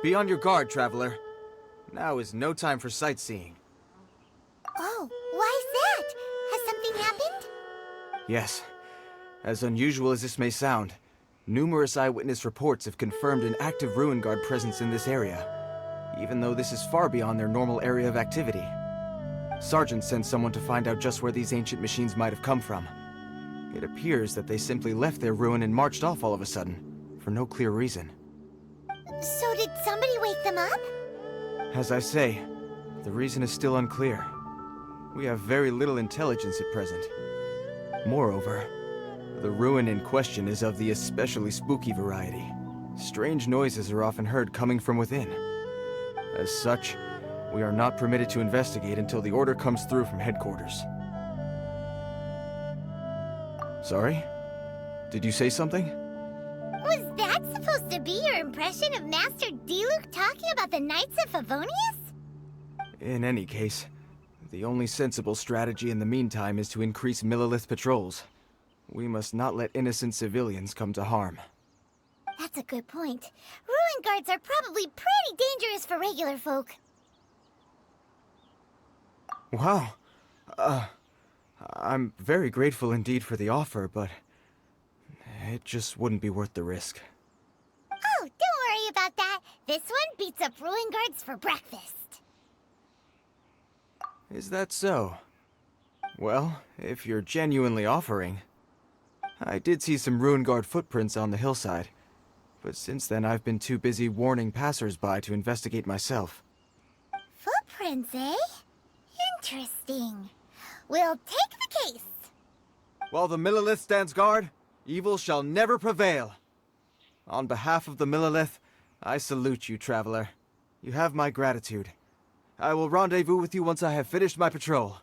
Be on your guard, traveler. Now is no time for sightseeing. Oh, why is that? Has something happened? Yes. As unusual as this may sound, numerous eyewitness reports have confirmed an active Ruin Guard presence in this area, even though this is far beyond their normal area of activity. Sergeant sent someone to find out just where these ancient machines might have come from. It appears that they simply left their ruin and marched off all of a sudden, for no clear reason. So did somebody wake them up? As I say, the reason is still unclear. We have very little intelligence at present. Moreover, the ruin in question is of the especially spooky variety. Strange noises are often heard coming from within. As such, we are not permitted to investigate until the order comes through from headquarters. Sorry? Did you say something? Was that supposed to be your impression of Master Diluc talking about the Knights of Favonius? In any case, the only sensible strategy in the meantime is to increase Millilith patrols. We must not let innocent civilians come to harm. That's a good point. Ruin guards are probably pretty dangerous for regular folk. Wow. I'm very grateful indeed for the offer, but it just wouldn't be worth the risk. Oh, don't worry about that. This one beats up Ruin guards for breakfast. Is that so? Well, if you're genuinely offering. I did see some Ruin Guard footprints on the hillside, but since then I've been too busy warning passers-by to investigate myself. Footprints, eh? Interesting. We'll take the case. While the Millilith stands guard, evil shall never prevail. On behalf of the Millilith, I salute you, traveler. You have my gratitude. I will rendezvous with you once I have finished my patrol.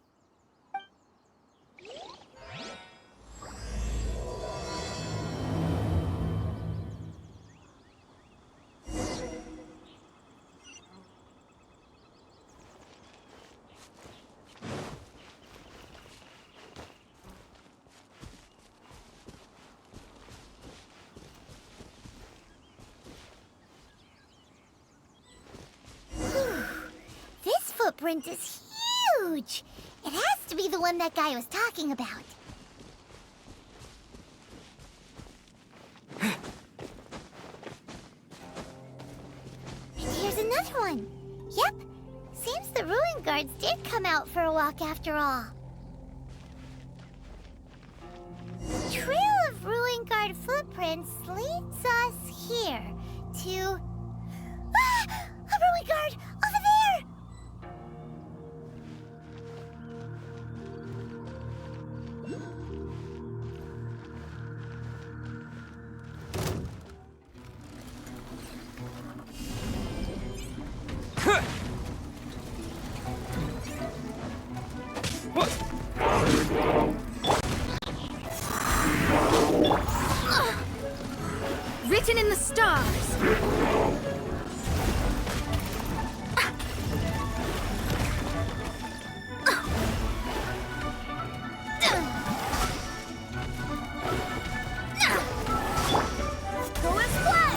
Footprint is huge! It has to be the one that guy was talking about. And here's another one. Yep, seems the Ruin Guards did come out for a walk after all. The trail of Ruin Guard footprints leads us here to... Ah! A Ruin Guard! Over there! Written in the stars. Go and play.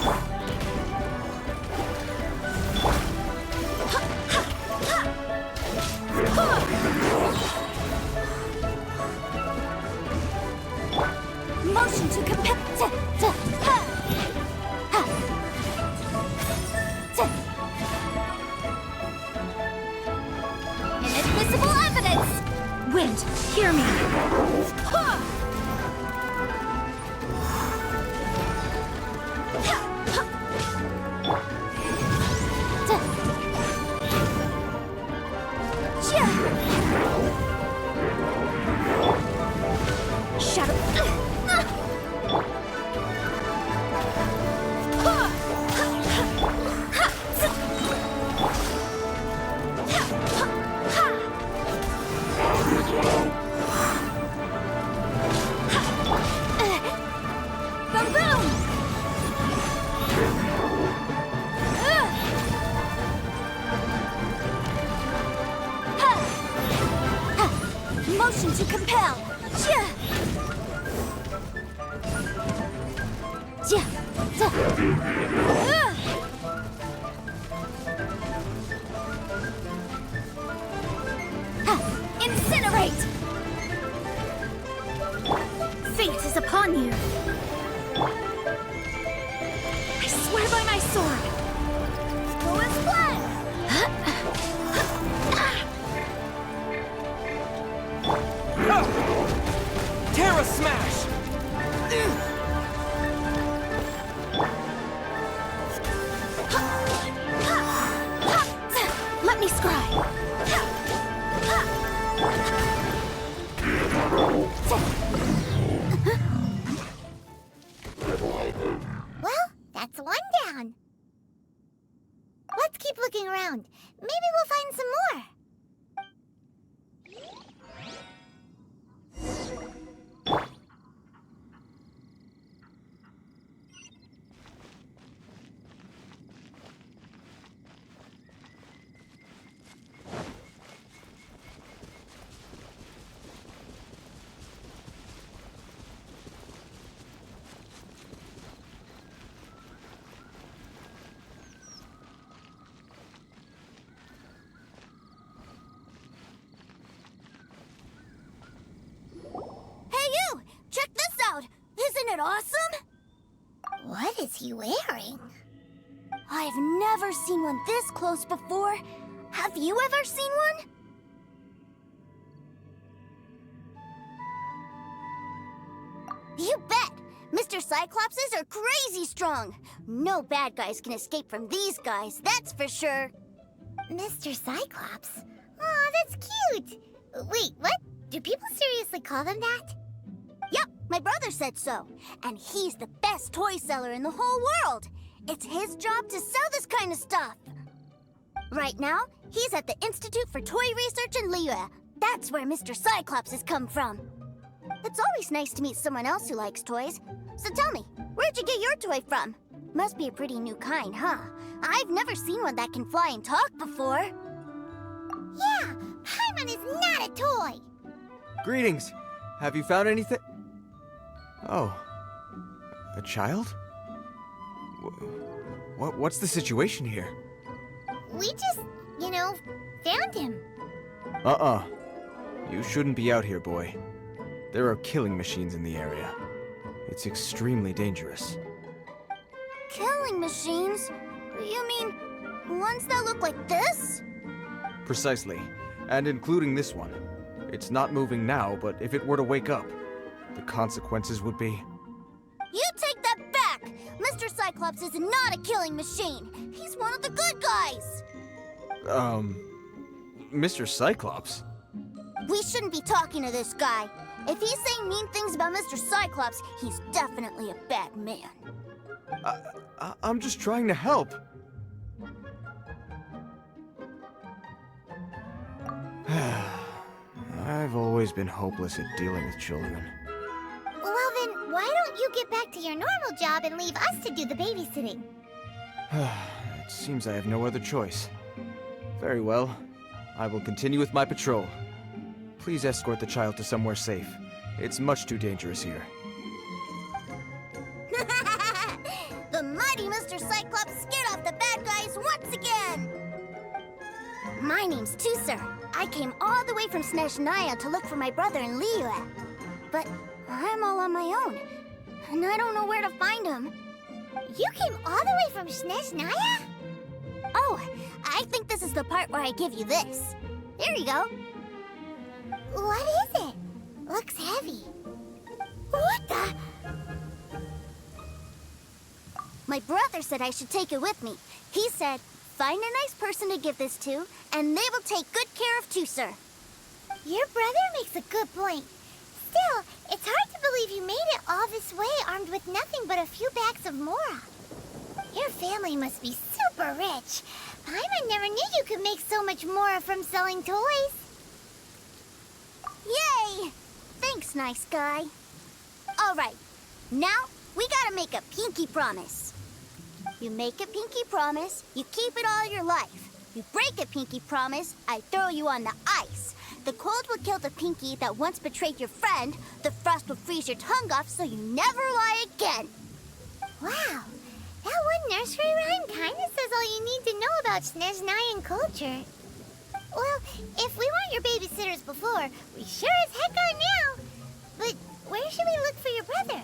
Motion to compel. Inadmissible evidence! Wind, hear me. Shadow. Motion to compel. on you! I swear by my sword! Go and play! Terra Smash! Let me scry! Well, that's one down. Let's keep looking around. Maybe we'll find some more. Isn't it awesome? What is he wearing? I've never seen one this close before. Have you ever seen one? You bet! Mr. Cyclopses are crazy strong. No bad guys can escape from these guys, that's for sure. Mr. Cyclops? Aw, that's cute! Wait, what? Do people seriously call them that? Yep, my brother said so. And he's the best toy seller in the whole world. It's his job to sell this kind of stuff. Right now, he's at the Institute for Toy Research in Liyue. That's where Mr. Cyclops has come from. It's always nice to meet someone else who likes toys. So tell me, where'd you get your toy from? Must be a pretty new kind, huh? I've never seen one that can fly and talk before. Yeah, Paimon is not a toy! Greetings! Have you found anything? Oh. A child? What's the situation here? We just, found him. Uh-uh. You shouldn't be out here, boy. There are killing machines in the area. It's extremely dangerous. Killing machines? You mean ones that look like this? Precisely. And including this one. It's not moving now, but if it were to wake up, the consequences would be... You take that back! Mr. Cyclops is not a killing machine. He's one of the good guys. Mr. Cyclops? We shouldn't be talking to this guy. If he's saying mean things about Mr. Cyclops, he's definitely a bad man. I'm just trying to help. I've always been hopeless at dealing with children. Well then, why don't you get back to your normal job and leave us to do the babysitting? It seems I have no other choice. Very well. I will continue with my patrol. Please escort the child to somewhere safe. It's much too dangerous here. The mighty Mr. Cyclops scared off the bad guys once again! My name's Tuser. I came all the way from Snezhnaya to look for my brother in Liyue. But I'm all on my own, and I don't know where to find him. You came all the way from Snezhnaya? Oh, I think this is the part where I give you this. There you go. What is it? Looks heavy. What the? My brother said I should take it with me. He said, find a nice person to give this to, and they will take good care of Tuser. Your brother makes a good point. Still, it's hard to believe you made it all this way armed with nothing but a few bags of Mora. Your family must be super rich. Paimon never knew you could make so much Mora from selling toys. Yay! Thanks, nice guy. All right, now we gotta make a pinky promise. You make a pinky promise, you keep it all your life. You break a pinky promise, I throw you on the ice. The cold will kill the pinky that once betrayed your friend. The frost will freeze your tongue off so you never lie again. Wow, that one nursery rhyme kinda says all you need to know about Snezhnayan culture. Well, if we weren't your babysitters before, we sure as heck are now. But where's should we look for your brother?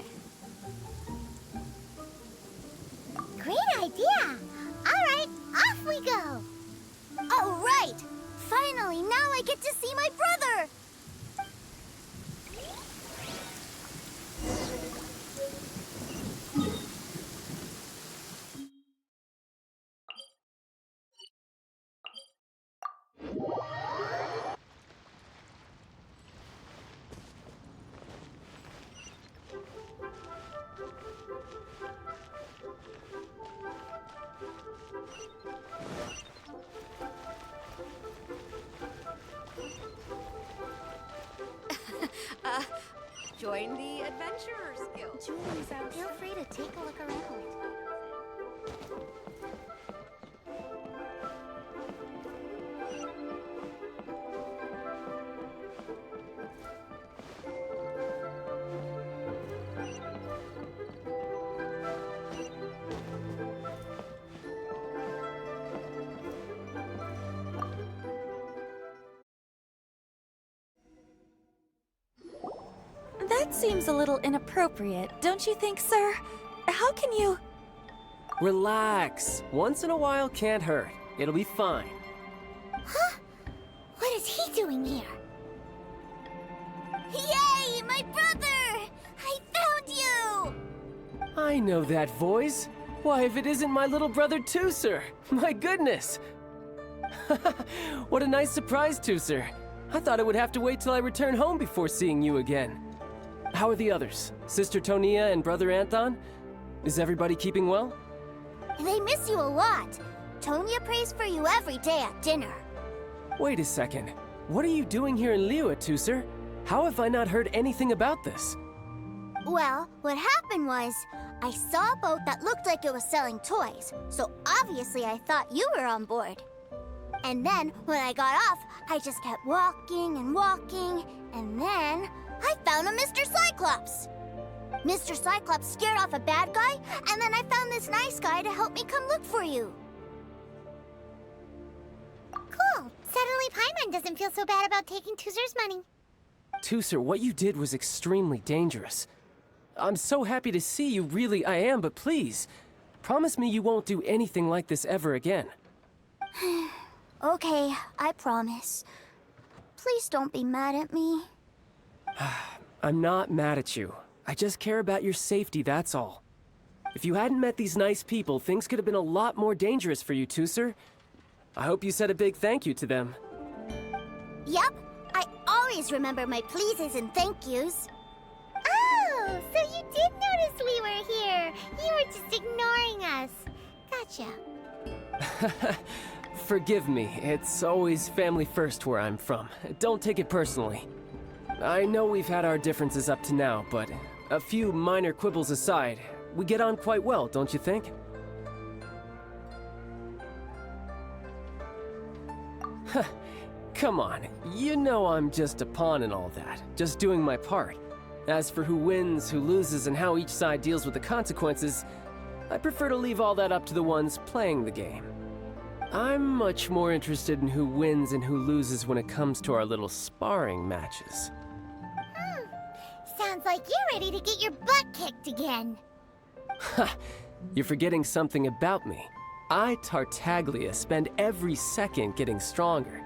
Great idea! Alright, off we go! All right! Finally, now I get to see my brother! Join the Adventurers Guild. Feel free to take a look around. That seems a little inappropriate, don't you think, sir? How can you... Relax. Once in a while can't hurt. It'll be fine. Huh? What is he doing here? Yay, my brother! I found you! I know that voice. Why, if it isn't my little brother Tooser! My goodness! What a nice surprise, Tooser. I thought I would have to wait till I return home before seeing you again. How are the others? Sister Tonia and Brother Anthon? Is everybody keeping well? They miss you a lot. Tonya prays for you every day at dinner. Wait a second. What are you doing here in Liyue, Tooser? How have I not heard anything about this? Well, what happened was, I saw a boat that looked like it was selling toys, so obviously I thought you were on board. And then, when I got off, I just kept walking and walking, and then I found a Mr. Cyclops. Mr. Cyclops scared off a bad guy, and then I found this nice guy to help me come look for you. Cool. Suddenly Paimon doesn't feel so bad about taking Tooser's money. Tooser, what you did was extremely dangerous. I'm so happy to see you, really I am, but please, promise me you won't do anything like this ever again. Okay, I promise. Please don't be mad at me. I'm not mad at you. I just care about your safety, that's all. If you hadn't met these nice people, things could have been a lot more dangerous for you, Tooser. I hope you said a big thank you to them. Yep, I always remember my pleases and thank yous. Oh, so you did notice we were here. You were just ignoring us. Gotcha. Forgive me, it's always family first where I'm from. Don't take it personally. I know we've had our differences up to now, but a few minor quibbles aside, we get on quite well, don't you think? Come on, you know I'm just a pawn and all that, just doing my part. As for who wins, who loses, and how each side deals with the consequences, I prefer to leave all that up to the ones playing the game. I'm much more interested in who wins and who loses when it comes to our little sparring matches. Sounds like you're ready to get your butt kicked again. Ha! You're forgetting something about me. I, Tartaglia, spend every second getting stronger.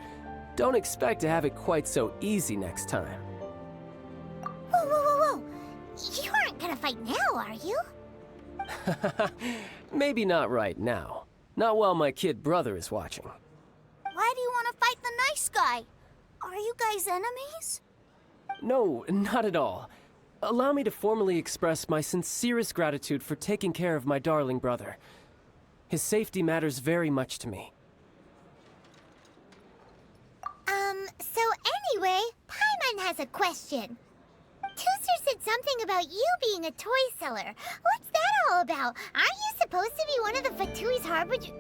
Don't expect to have it quite so easy next time. Whoa, whoa, whoa, whoa! You aren't gonna fight now, are you? Maybe not right now. Not while my kid brother is watching. Why do you want to fight the nice guy? Are you guys enemies? No, not at all. Allow me to formally express my sincerest gratitude for taking care of my darling brother. His safety matters very much to me. So anyway, Paimon has a question. Tooser said something about you being a toy seller. What's that all about? Aren't you supposed to be one of the Fatui's harbinger?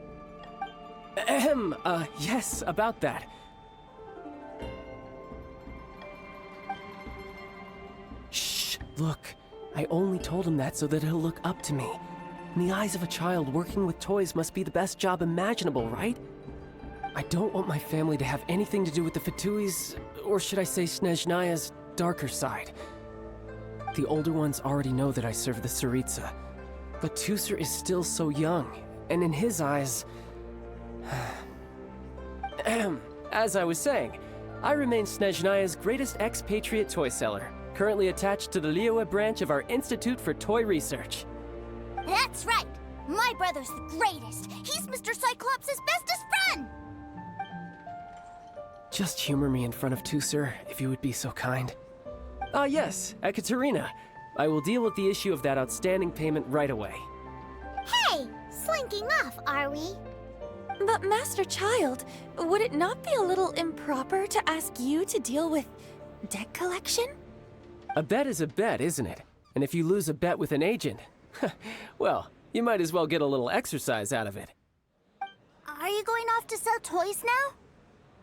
Yes, about that. Shh, look. I only told him that so that he'll look up to me. In the eyes of a child, working with toys must be the best job imaginable, right? I don't want my family to have anything to do with the Fatui's, or should I say Snezhnaya's, darker side. The older ones already know that I serve the Tsaritsa. But Tusser is still so young, and in his eyes... As I was saying, I remain Snezhnaya's greatest expatriate toy seller, currently attached to the Liyue branch of our Institute for Toy Research. That's right! My brother's the greatest! He's Mr. Cyclops' bestest friend! Just humor me in front of Tusser, if you would be so kind. Ah yes, Ekaterina. I will deal with the issue of that outstanding payment right away. Hey! Slinking off, are we? But Master Child, would it not be a little improper to ask you to deal with debt collection? A bet is a bet, isn't it? And if you lose a bet with an agent, well, you might as well get a little exercise out of it. Are you going off to sell toys now?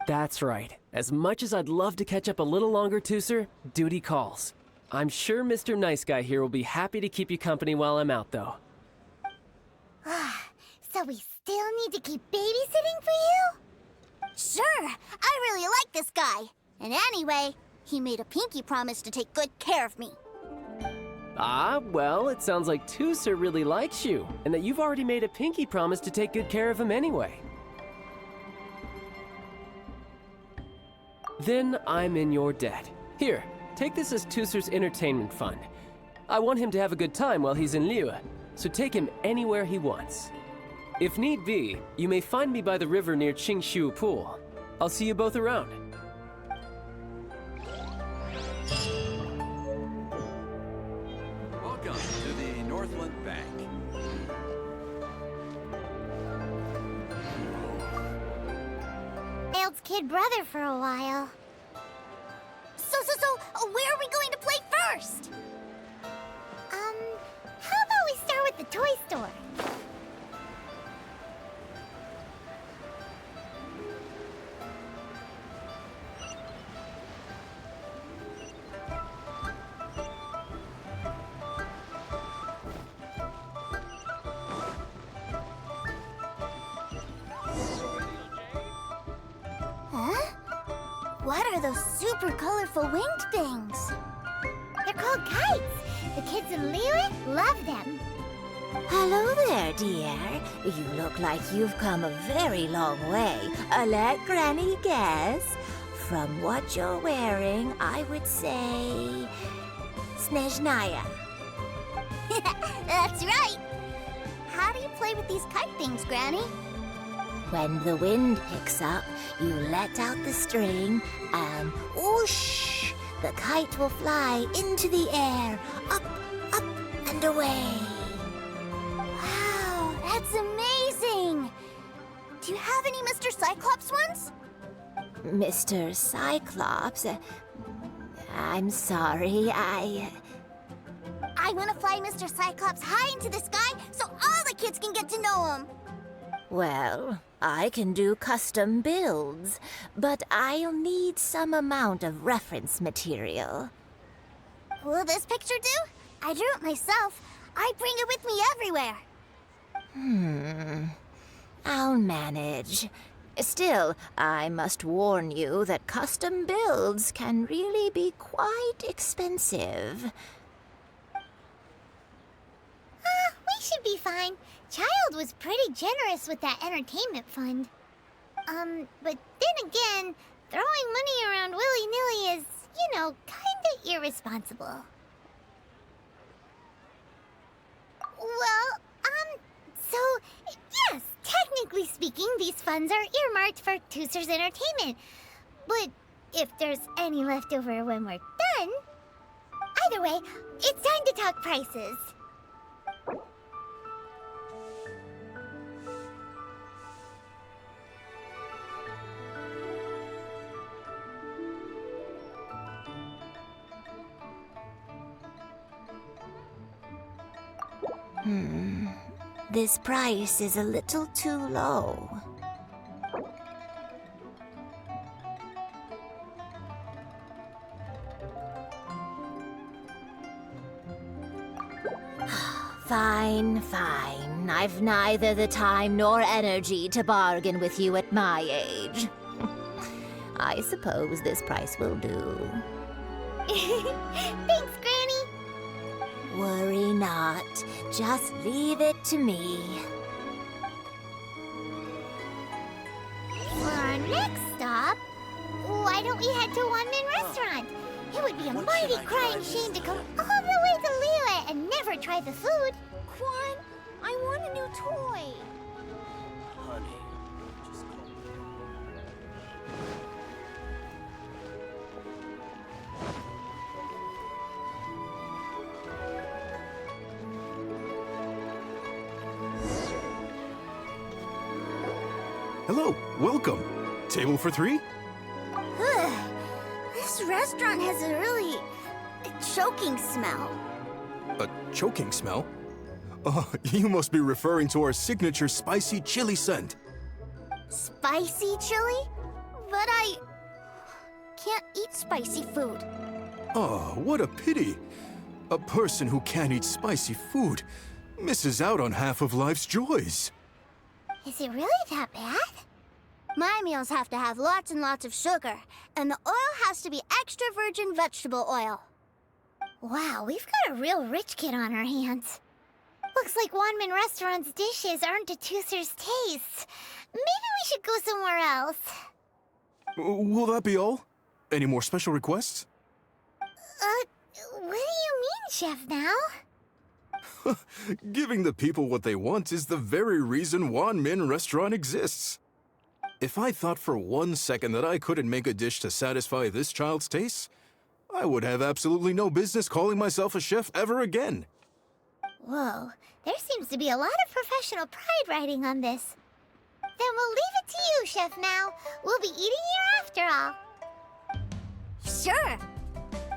That's right. As much as I'd love to catch up a little longer, Tusser, duty calls. I'm sure Mr. Nice Guy here will be happy to keep you company while I'm out, though. So we still need to keep babysitting for you? Sure! I really like this guy. And anyway, he made a pinky promise to take good care of me. Ah, well, it sounds like Tusser really likes you, and that you've already made a pinky promise to take good care of him anyway. Then I'm in your debt. Here, take this as Tusser's entertainment fund. I want him to have a good time while he's in Liyue, so take him anywhere he wants. If need be, you may find me by the river near Qingshu Pool. I'll see you both around. Welcome to the Northland Bank. Child's kid brother for a while. So, where are we going to play first? How about we start with the toy store? Huh? What are those super colorful winged things? They're called kites. The kids in Liyue love them. Hello there, dear. You look like you've come a very long way. Let Granny guess. From what you're wearing, I would say... Snezhnaya. That's right! How do you play with these kite things, Granny? When the wind picks up, you let out the string and whoosh! The kite will fly into the air, up, up, and away. Wow, that's amazing! Do you have any Mr. Cyclops ones? Mr. Cyclops, I'm sorry, I want to fly Mr. Cyclops high into the sky so all the kids can get to know him. Well, I can do custom builds, but I'll need some amount of reference material. Will this picture do? I drew it myself. I bring it with me everywhere. I'll manage. Still, I must warn you that custom builds can really be quite expensive. We should be fine. Child was pretty generous with that entertainment fund. But then again, throwing money around willy-nilly is, kinda irresponsible. Well, so, yes, technically speaking, these funds are earmarked for Tusser's entertainment. But if there's any left over when we're done... Either way, it's time to talk prices. This price is a little too low. Fine, fine. I've neither the time nor energy to bargain with you at my age. I suppose this price will do. Thanks, Granny. Worry not. Just leave it to me. For our next stop, why don't we head to One-Man Restaurant? It would be a mighty crying shame to come all the way to Liyue and never try the food. Quan, I want a new toy. Honey, Hello, welcome. Table for 3? This restaurant has a really choking smell. A choking smell? Oh, you must be referring to our signature spicy chili scent. Spicy chili? But I can't eat spicy food. Oh, what a pity. A person who can't eat spicy food misses out on half of life's joys. Is it really that bad? My meals have to have lots and lots of sugar, and the oil has to be extra virgin vegetable oil. Wow, we've got a real rich kid on our hands. Looks like One-Man Restaurant's dishes aren't to Tooser's taste. Maybe we should go somewhere else. Will that be all? Any more special requests? What do you mean, Chef Now? Giving the people what they want is the very reason One-Man Restaurant exists. If I thought for 1 second that I couldn't make a dish to satisfy this child's tastes, I would have absolutely no business calling myself a chef ever again. Whoa, there seems to be a lot of professional pride riding on this. Then we'll leave it to you, Chef Mao. We'll be eating here after all. Sure.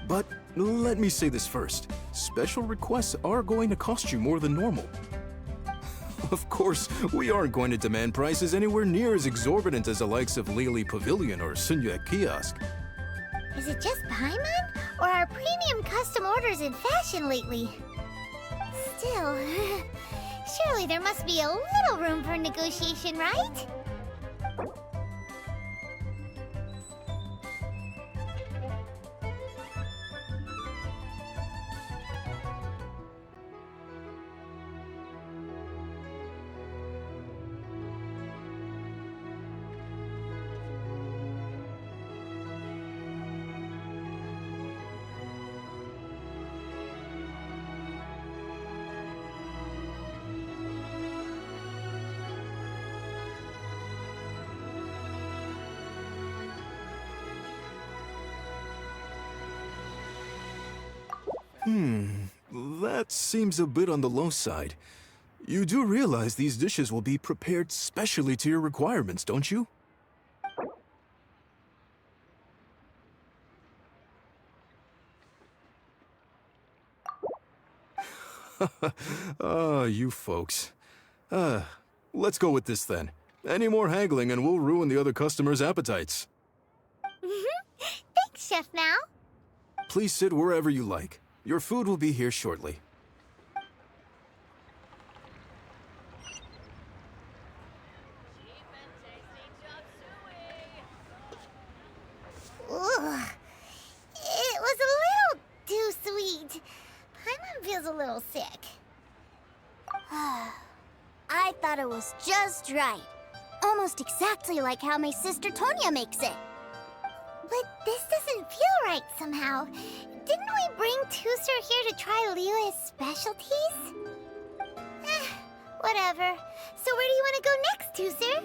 But let me say this first. Special requests are going to cost you more than normal. Of course, we aren't going to demand prices anywhere near as exorbitant as the likes of Lily Pavilion or Sunya Kiosk. Is it just Paimon? Or are premium custom orders in fashion lately? Still, surely there must be a little room for negotiation, right? That seems a bit on the low side. You do realize these dishes will be prepared specially to your requirements, don't you? You folks. Let's go with this then. Any more haggling and we'll ruin the other customers' appetites. Thanks, Chef Mao. Please sit wherever you like. Your food will be here shortly. Ugh. It was a little too sweet. Paimon feels a little sick. I thought it was just right. Almost exactly like how my sister Tonya makes it. But this doesn't feel right somehow. Didn't we bring Tooser here to try Liyue's specialties? Whatever. So where do you want to go next, Tooser?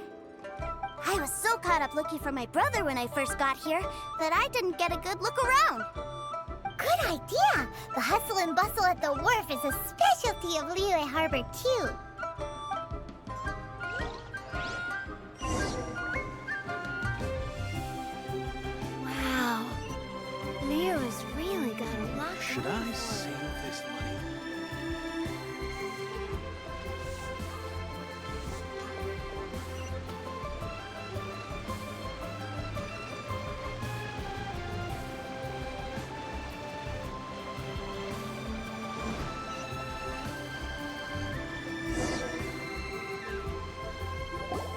I was so caught up looking for my brother when I first got here that I didn't get a good look around. Good idea! The hustle and bustle at the wharf is a specialty of Liyue Harbor, too. Wow. Liyue's really got a lot. Should I save this money?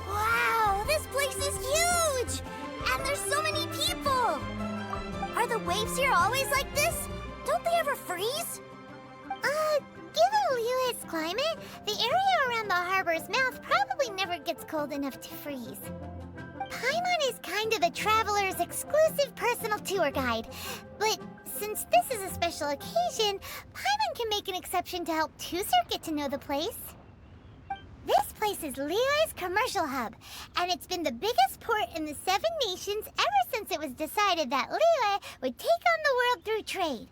Wow, this place is huge! And there's so many people! Are the waves here always like this? Don't they ever freeze? Given Liyue's climate, the area around the harbor's mouth probably never gets cold enough to freeze. Paimon is kind of the traveler's exclusive personal tour guide, but since this is a special occasion, Paimon can make an exception to help Tuser get to know the place. This place is Liyue's commercial hub, and it's been the biggest port in the 7 nations ever since it was decided that Liyue would take on the world through trade.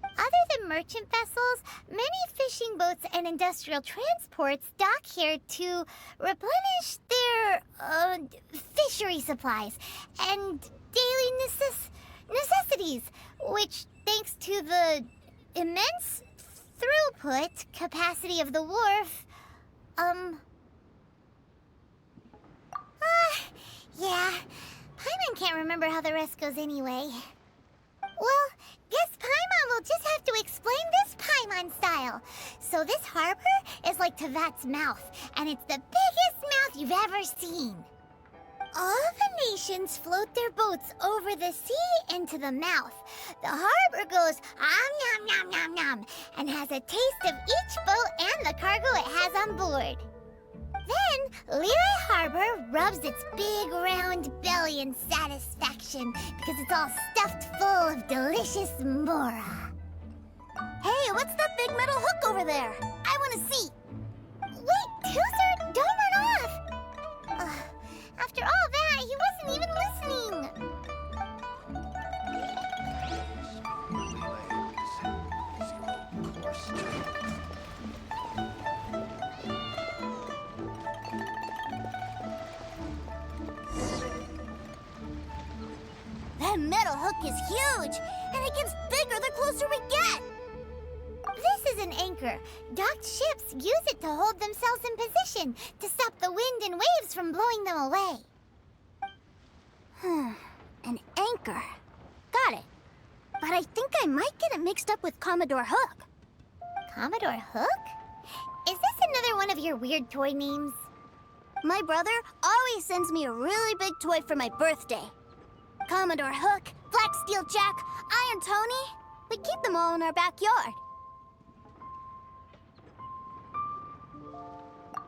Other than merchant vessels, many fishing boats and industrial transports dock here to replenish their, fishery supplies and daily necessities, which, thanks to the immense throughput capacity of the wharf, yeah, Paimon can't remember how the rest goes anyway. Well, guess Paimon will just have to explain this Paimon style. So this harbor is like Tevat's mouth, and it's the biggest mouth you've ever seen. All the nations float their boats over the sea into the mouth. The harbor goes nom nom nom nom and has a taste of each boat and the cargo it has on board. Then, Liyue Harbor rubs its big round belly in satisfaction because it's all stuffed full of delicious mora. Hey, what's that big metal hook over there? I want to see. Wait, Tuser, don't run off! After all that, he wasn't even listening. That metal hook is huge, and it gets bigger the closer we get. This is an anchor. Docked ships use it to hold themselves in position to stop the wind and waves from blowing them away. An anchor. Got it. But I think I might get it mixed up with Commodore Hook. Commodore Hook? Is this another one of your weird toy names? My brother always sends me a really big toy for my birthday. Commodore Hook, Black Steel Jack, Iron Tony. We keep them all in our backyard.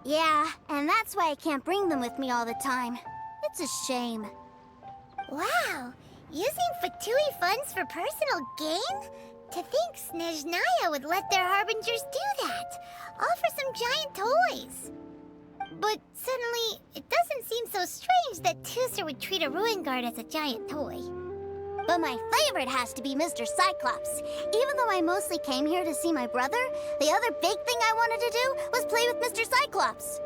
Yeah, and that's why I can't bring them with me all the time. It's a shame. Wow! Using Fatui funds for personal gain? To think Snezhnaya would let their harbingers do that, all for some giant toys. But suddenly, it doesn't seem so strange that Tuser would treat a ruin guard as a giant toy. But my favorite has to be Mr. Cyclops. Even though I mostly came here to see my brother, the other big thing I wanted to do was play with Mr. Cyclops.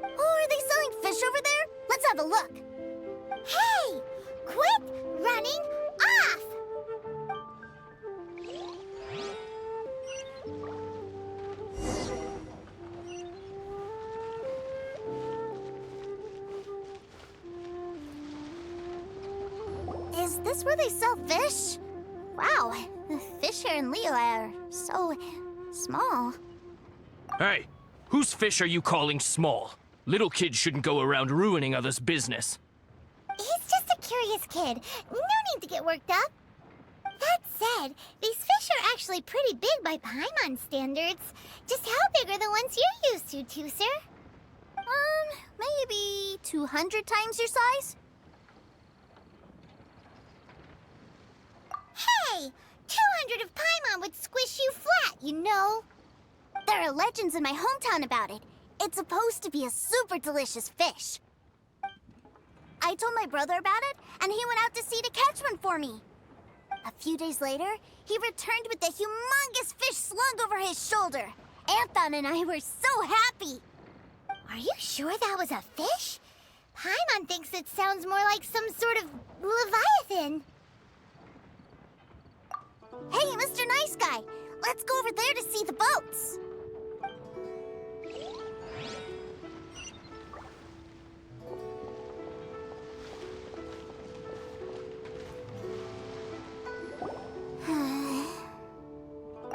Oh, are they selling fish over there? Let's have a look. Hey! Quit running off! Is this where they sell fish? Wow, the fish here in Liyue are so small. Hey, whose fish are you calling small? Little kids shouldn't go around ruining others' business. He's just a curious kid. No need to get worked up. That said, these fish are actually pretty big by Paimon standards. Just how big are the ones you're used to, Tuser? Maybe 200 times your size? Hey! 200 of Paimon would squish you flat, you know. There are legends in my hometown about it. It's supposed to be a super delicious fish. I told my brother about it, and he went out to sea to catch one for me. A few days later, he returned with a humongous fish slung over his shoulder. Anthon and I were so happy. Are you sure that was a fish? Paimon thinks it sounds more like some sort of leviathan. Hey, Mr. Nice Guy, let's go over there to see the boats.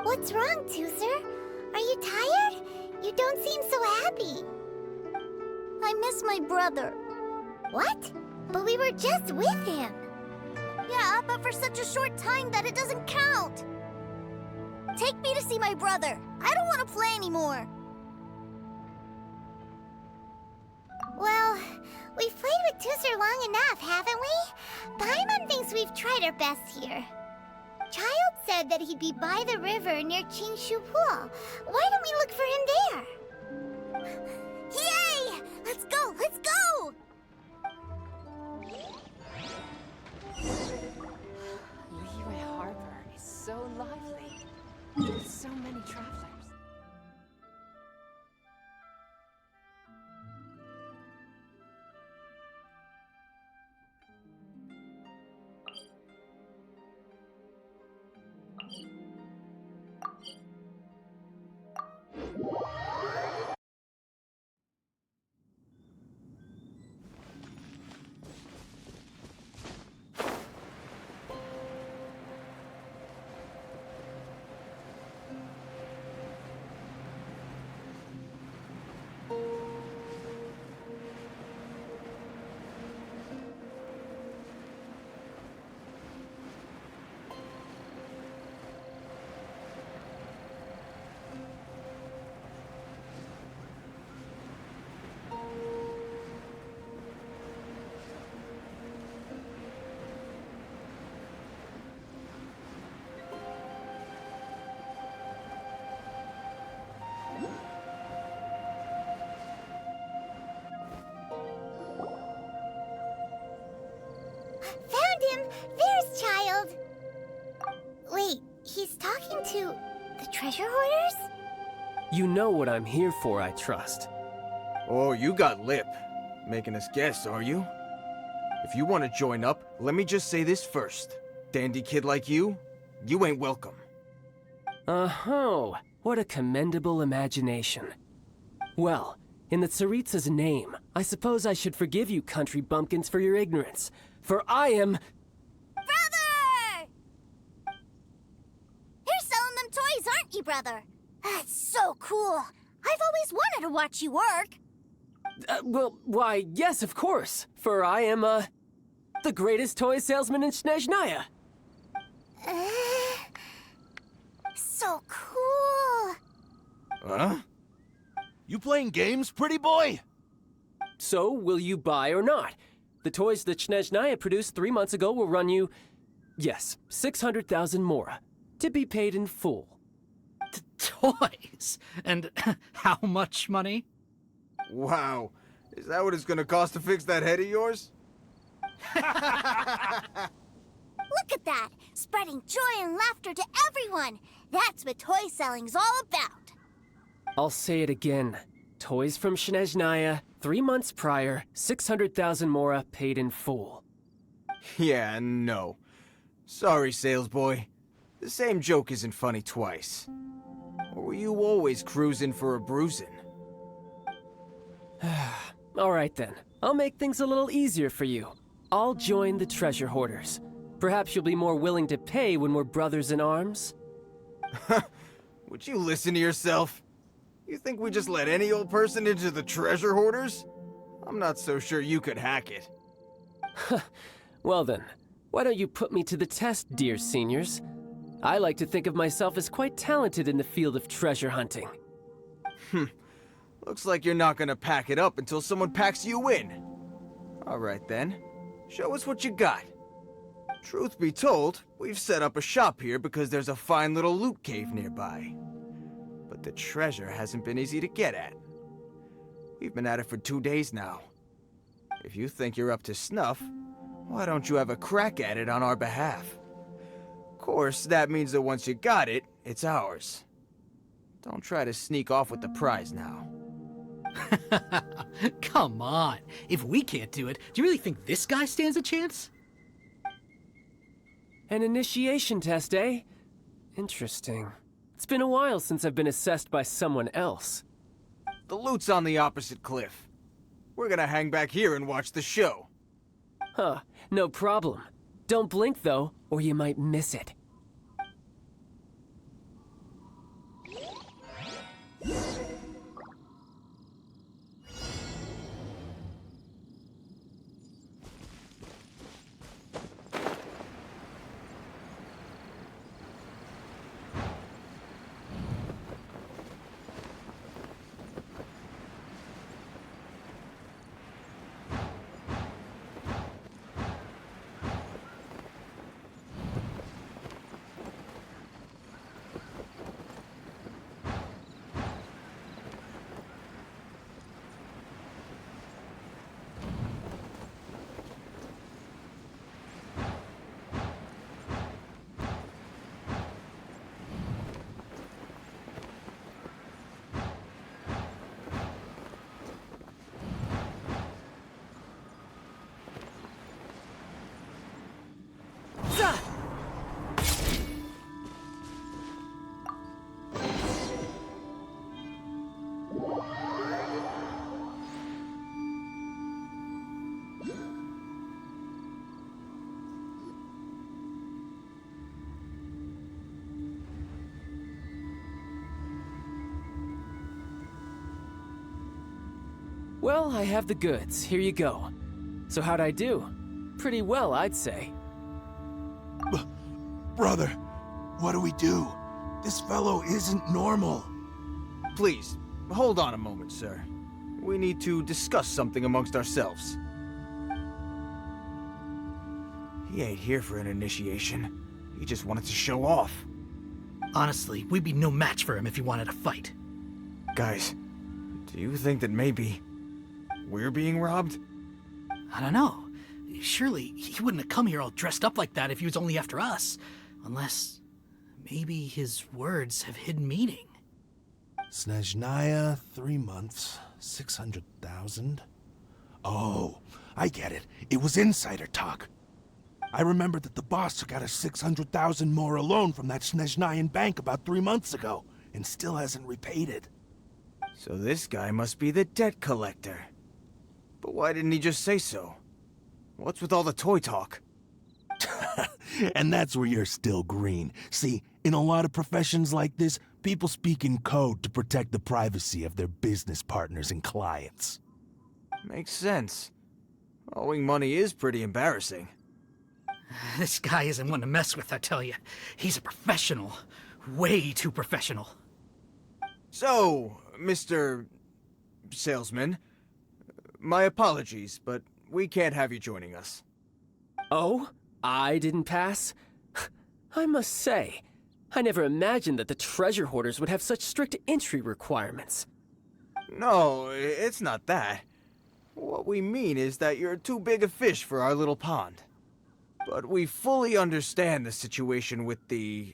What's wrong, Tuser? Are you tired? You don't seem so happy. I miss my brother. What? But we were just with him. Yeah, but for such a short time that it doesn't count. Take me to see my brother. I don't want to play anymore. Well, we've played with Tooser long enough, haven't we? Paimon thinks we've tried our best here. Child said that he'd be by the river near Qingshu Pool. Why don't we look for him there? Yay! Let's go! Let's go! Liyue Harbor is so lively. So many travelers. Found him! There's Child! Wait, he's talking to the treasure hoarders? You know what I'm here for, I trust. Oh, you got lip. Making us guess, are you? If you want to join up, let me just say this first. Dandy kid like you ain't welcome. Oh, what a commendable imagination. Well, in the Tsaritsa's name, I suppose I should forgive you country bumpkins for your ignorance, for I am... Brother! You're selling them toys, aren't you, brother? That's so cool. I've always wanted to watch you work. Well, why, yes, of course, for I am, the greatest toy salesman in Snezhnaya. So cool. Huh? You playing games, pretty boy? So, will you buy or not? The toys that Snezhnaya produced 3 months ago will run you, yes, 600,000 mora, to be paid in full. Toys? And how much money? Wow. Is that what it's gonna cost to fix that head of yours? Look at that! Spreading joy and laughter to everyone! That's what toy selling's all about! I'll say it again. Toys from Snezhnaya, 3 months prior, 600,000 mora paid in full. Yeah, no. Sorry, salesboy. The same joke isn't funny twice. Or were you always cruising for a bruising? All right then. I'll make things a little easier for you. I'll join the treasure hoarders. Perhaps you'll be more willing to pay when we're brothers in arms? Would you listen to yourself? You think we just let any old person into the treasure hoarders? I'm not so sure you could hack it. Well then, why don't you put me to the test, dear seniors? I like to think of myself as quite talented in the field of treasure hunting. Looks like you're not gonna pack it up until someone packs you in. Alright then, show us what you got. Truth be told, we've set up a shop here because there's a fine little loot cave nearby. But the treasure hasn't been easy to get at. We've been at it for 2 days now. If you think you're up to snuff, why don't you have a crack at it on our behalf? Of course, that means that once you got it, it's ours. Don't try to sneak off with the prize now. Come on. If we can't do it, do you really think this guy stands a chance? An initiation test, eh? Interesting. It's been a while since I've been assessed by someone else. The loot's on the opposite cliff. We're gonna hang back here and watch the show. Huh, no problem. Don't blink though, or you might miss it. Well, I have the goods. Here you go. So how'd I do? Pretty well, I'd say. Brother, what do we do? This fellow isn't normal. Please, hold on a moment, sir. We need to discuss something amongst ourselves. He ain't here for an initiation. He just wanted to show off. Honestly, we'd be no match for him if he wanted to fight. Guys, do you think that maybe we're being robbed? I don't know. Surely he wouldn't have come here all dressed up like that if he was only after us. Unless maybe his words have hidden meaning. Snezhnaya, 3 months, 600,000. Oh, I get it. It was insider talk. I remember that the boss took out a 600,000 more loan from that Snezhnayan bank about 3 months ago, and still hasn't repaid it. So this guy must be the debt collector. But why didn't he just say so? What's with all the toy talk? And that's where you're still green. See, in a lot of professions like this, people speak in code to protect the privacy of their business partners and clients. Makes sense. Owing money is pretty embarrassing. This guy isn't one to mess with, I tell you. He's a professional. Way too professional. So, Mr. Salesman, my apologies, but we can't have you joining us. Oh? I didn't pass? I must say, I never imagined that the treasure hoarders would have such strict entry requirements. No, it's not that. What we mean is that you're too big a fish for our little pond. But we fully understand the situation with the,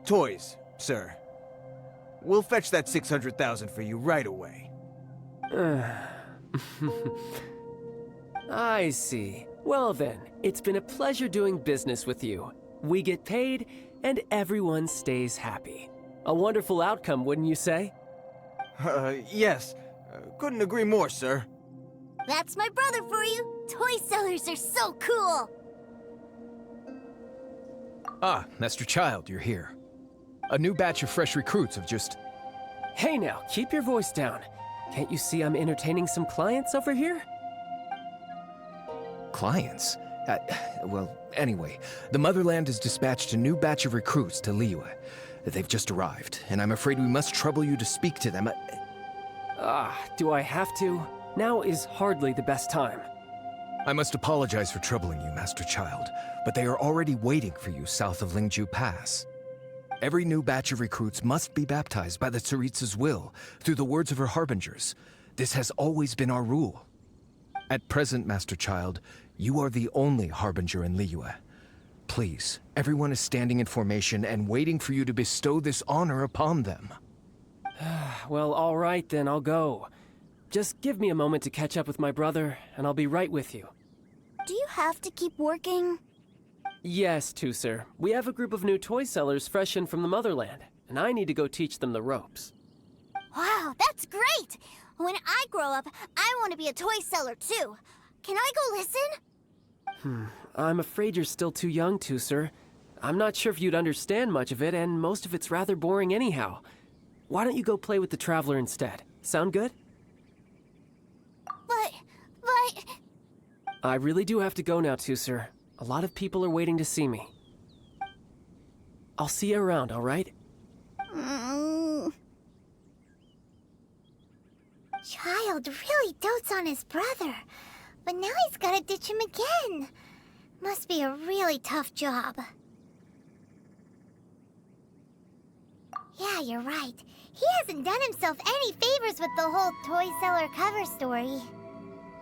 toys, sir. We'll fetch that 600,000 for you right away. I see. Well then, it's been a pleasure doing business with you. We get paid, and everyone stays happy. A wonderful outcome, wouldn't you say? Yes. Couldn't agree more, sir. That's my brother for you. Toy sellers are so cool. Ah, Master Child, you're here. A new batch of fresh recruits have just... Hey now, keep your voice down. Can't you see I'm entertaining some clients over here? Clients? Well, anyway, the Motherland has dispatched a new batch of recruits to Liyue. They've just arrived, and I'm afraid we must trouble you to speak to them. Do I have to? Now is hardly the best time. I must apologize for troubling you, Master Child, but they are already waiting for you south of Lingju Pass. Every new batch of recruits must be baptized by the Tsaritsa's will, through the words of her harbingers. This has always been our rule. At present, Master Child, you are the only harbinger in Liyue. Please, everyone is standing in formation and waiting for you to bestow this honor upon them. Well, all right then, I'll go. Just give me a moment to catch up with my brother, and I'll be right with you. Do you have to keep working? Yes, sir. We have a group of new toy sellers fresh in from the Motherland, and I need to go teach them the ropes. Wow, that's great! When I grow up, I want to be a toy seller too. Can I go listen? I'm afraid you're still too young, sir. I'm not sure if you'd understand much of it, and most of it's rather boring anyhow. Why don't you go play with the Traveler instead? Sound good? But... I really do have to go now, sir. A lot of people are waiting to see me. I'll see you around, all right? Child really dotes on his brother, but now he's gotta ditch him again. Must be a really tough job. Yeah, you're right. He hasn't done himself any favors with the whole toy seller cover story.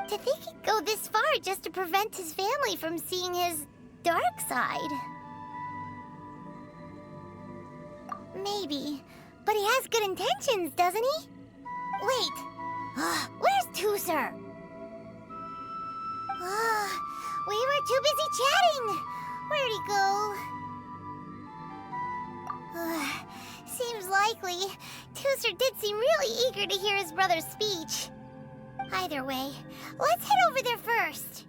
To think he'd go this far just to prevent his family from seeing his dark side. Maybe, but he has good intentions, doesn't he? Wait, where's Tooser? We were too busy chatting. Where'd he go? Seems likely. Tooser did seem really eager to hear his brother's speech. Either way, let's head over there first.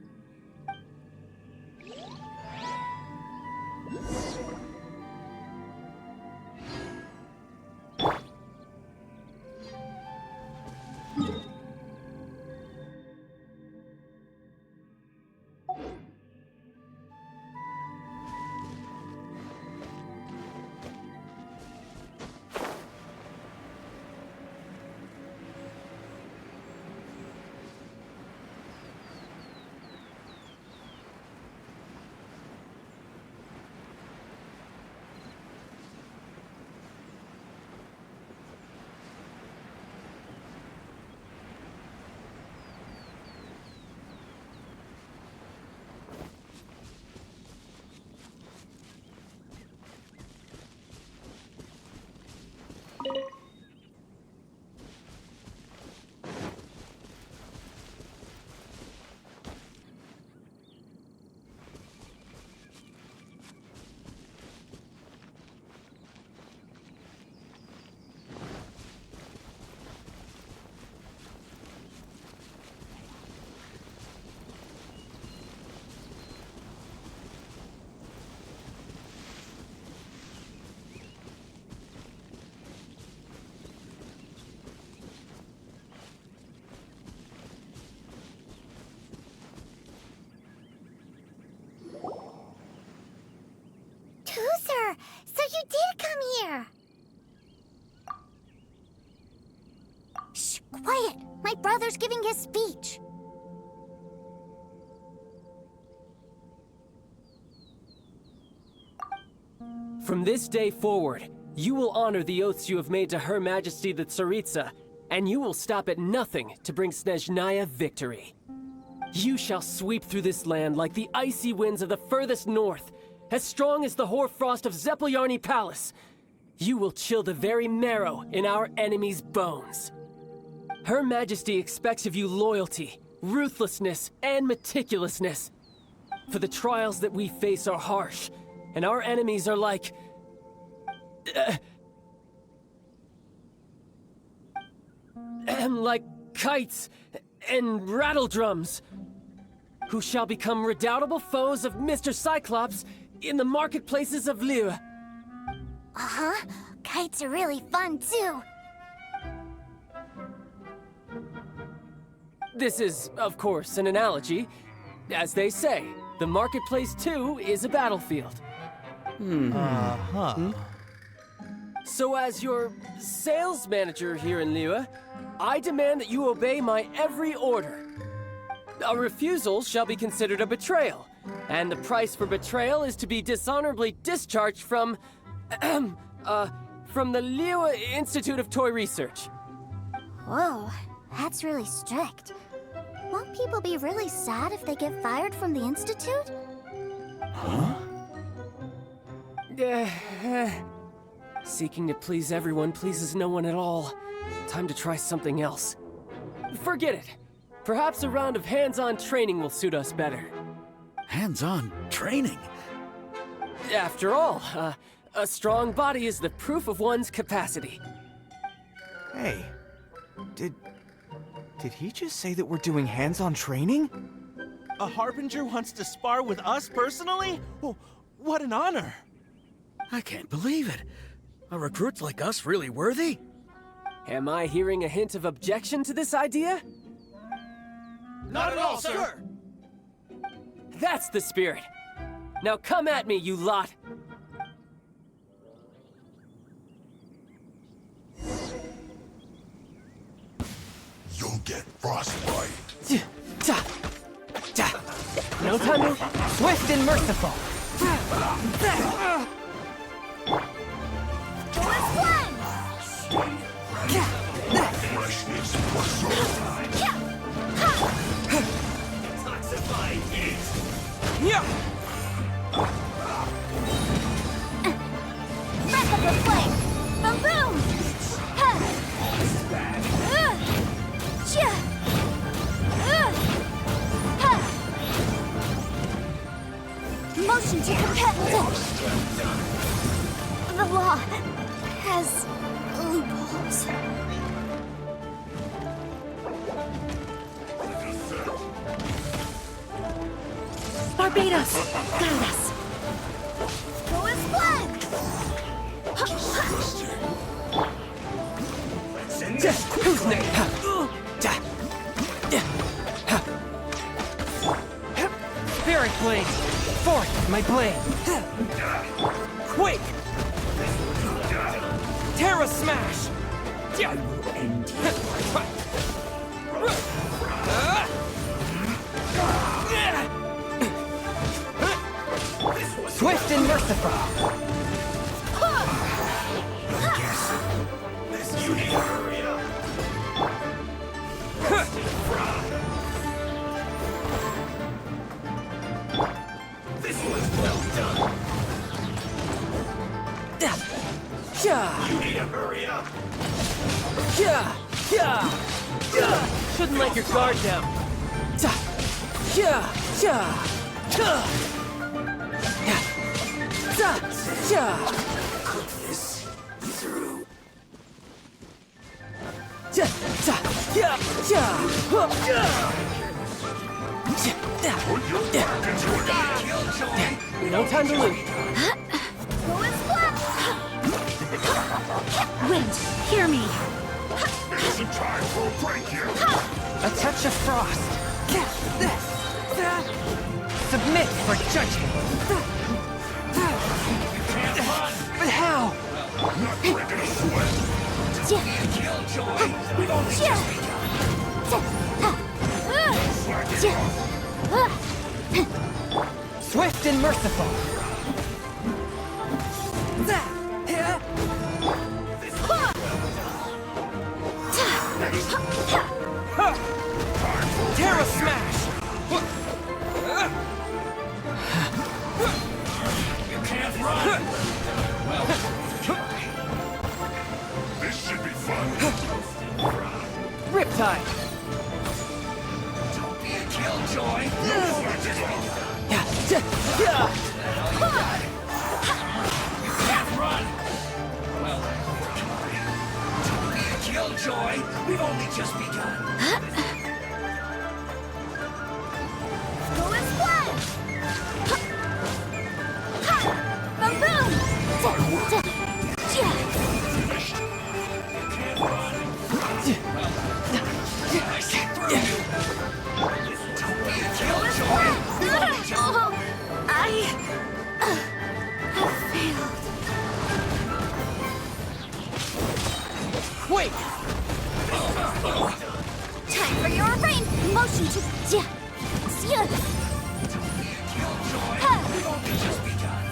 here! So you did come here! Shh, quiet! My brother's giving his speech. From this day forward, you will honor the oaths you have made to Her Majesty the Tsaritsa, and you will stop at nothing to bring Snezhnaya victory. You shall sweep through this land like the icy winds of the furthest north, as strong as the hoarfrost of Zepelyarny Palace. You will chill the very marrow in our enemies' bones. Her Majesty expects of you loyalty, ruthlessness, and meticulousness. For the trials that we face are harsh, and our enemies are like... like kites and rattledrums, who shall become redoubtable foes of Mr. Cyclops in the marketplaces of Liyue. Uh-huh. Kites are really fun, too. This is, of course, an analogy. As they say, the marketplace, too, is a battlefield. So as your sales manager here in Liyue, I demand that you obey my every order. A refusal shall be considered a betrayal, and the price for betrayal is to be dishonorably discharged from the Liyue Institute of Toy Research. Whoa, that's really strict. Won't people be really sad if they get fired from the Institute? Seeking to please everyone pleases no one at all. Time to try something else. Forget it. Perhaps a round of hands-on training will suit us better. Hands-on training? After all, a strong body is the proof of one's capacity. Hey, did he just say that we're doing hands-on training? A Harbinger wants to spar with us personally? Oh, what an honor! I can't believe it. Are recruits like us really worthy? Am I hearing a hint of objection to this idea? Not at all, sir! That's the spirit. Now come at me, you lot! You'll get frostbite. No time to... Swift and merciful! Breath of the flame! Boom! Motion to compel. The law has loopholes. Barbados, guide us. Go as planned. Who's next? Spirit blade! Forth, my blade! Quake! Terra smash! I will end you. Swift and merciful! You need to hurry up. This was well done. You need to hurry up. Shouldn't let your guard down. Cook this through. No time to lose. Wind, hear me. Isn't time for a break here. A touch of frost! Submit for judgment! Can't find Killjoy! We've only just Swift and merciful. Terra Smash! You can't run! Well, this should be fun. Riptide. Don't be a killjoy! You can't run! Well, don't be a killjoy! We've only just begun. Go and splash! Boom boom! Finished. You can't run. Well, I see through you. Don't be a killjoy! We've only just... I have failed. Wait! Time for your rain motion to We've only just begun.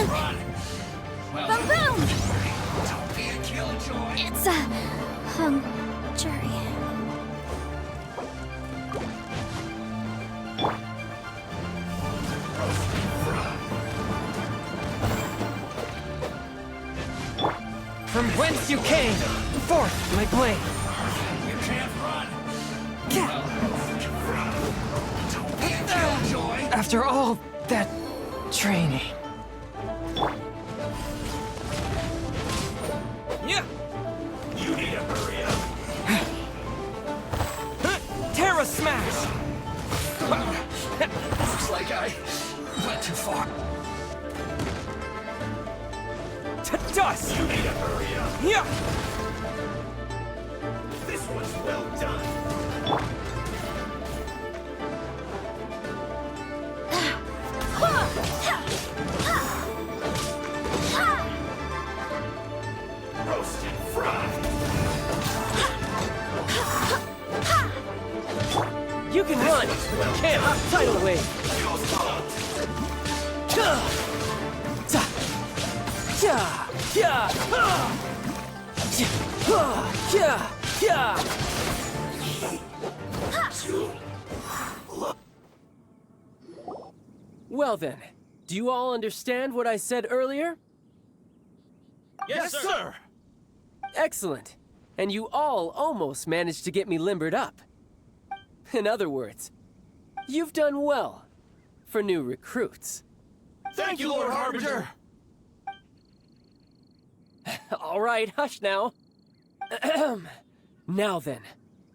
Run! Well, Boom boom! don't be a killjoy! It's a jury. From whence you came, forth my blade. You can't run! Don't be a killjoy! After all that training. You need to hurry up! Terra Smash! Looks like I went too far. Dust! You need to hurry up! Yeah! This was well done! Roasted fried! You can run, but you can't hop tidal wave. Well then, do you all understand what I said earlier? Yes, sir! Excellent. And you all almost managed to get me limbered up. In other words, you've done well for new recruits. Thank you, Lord Harbinger! All right, hush now. Now then,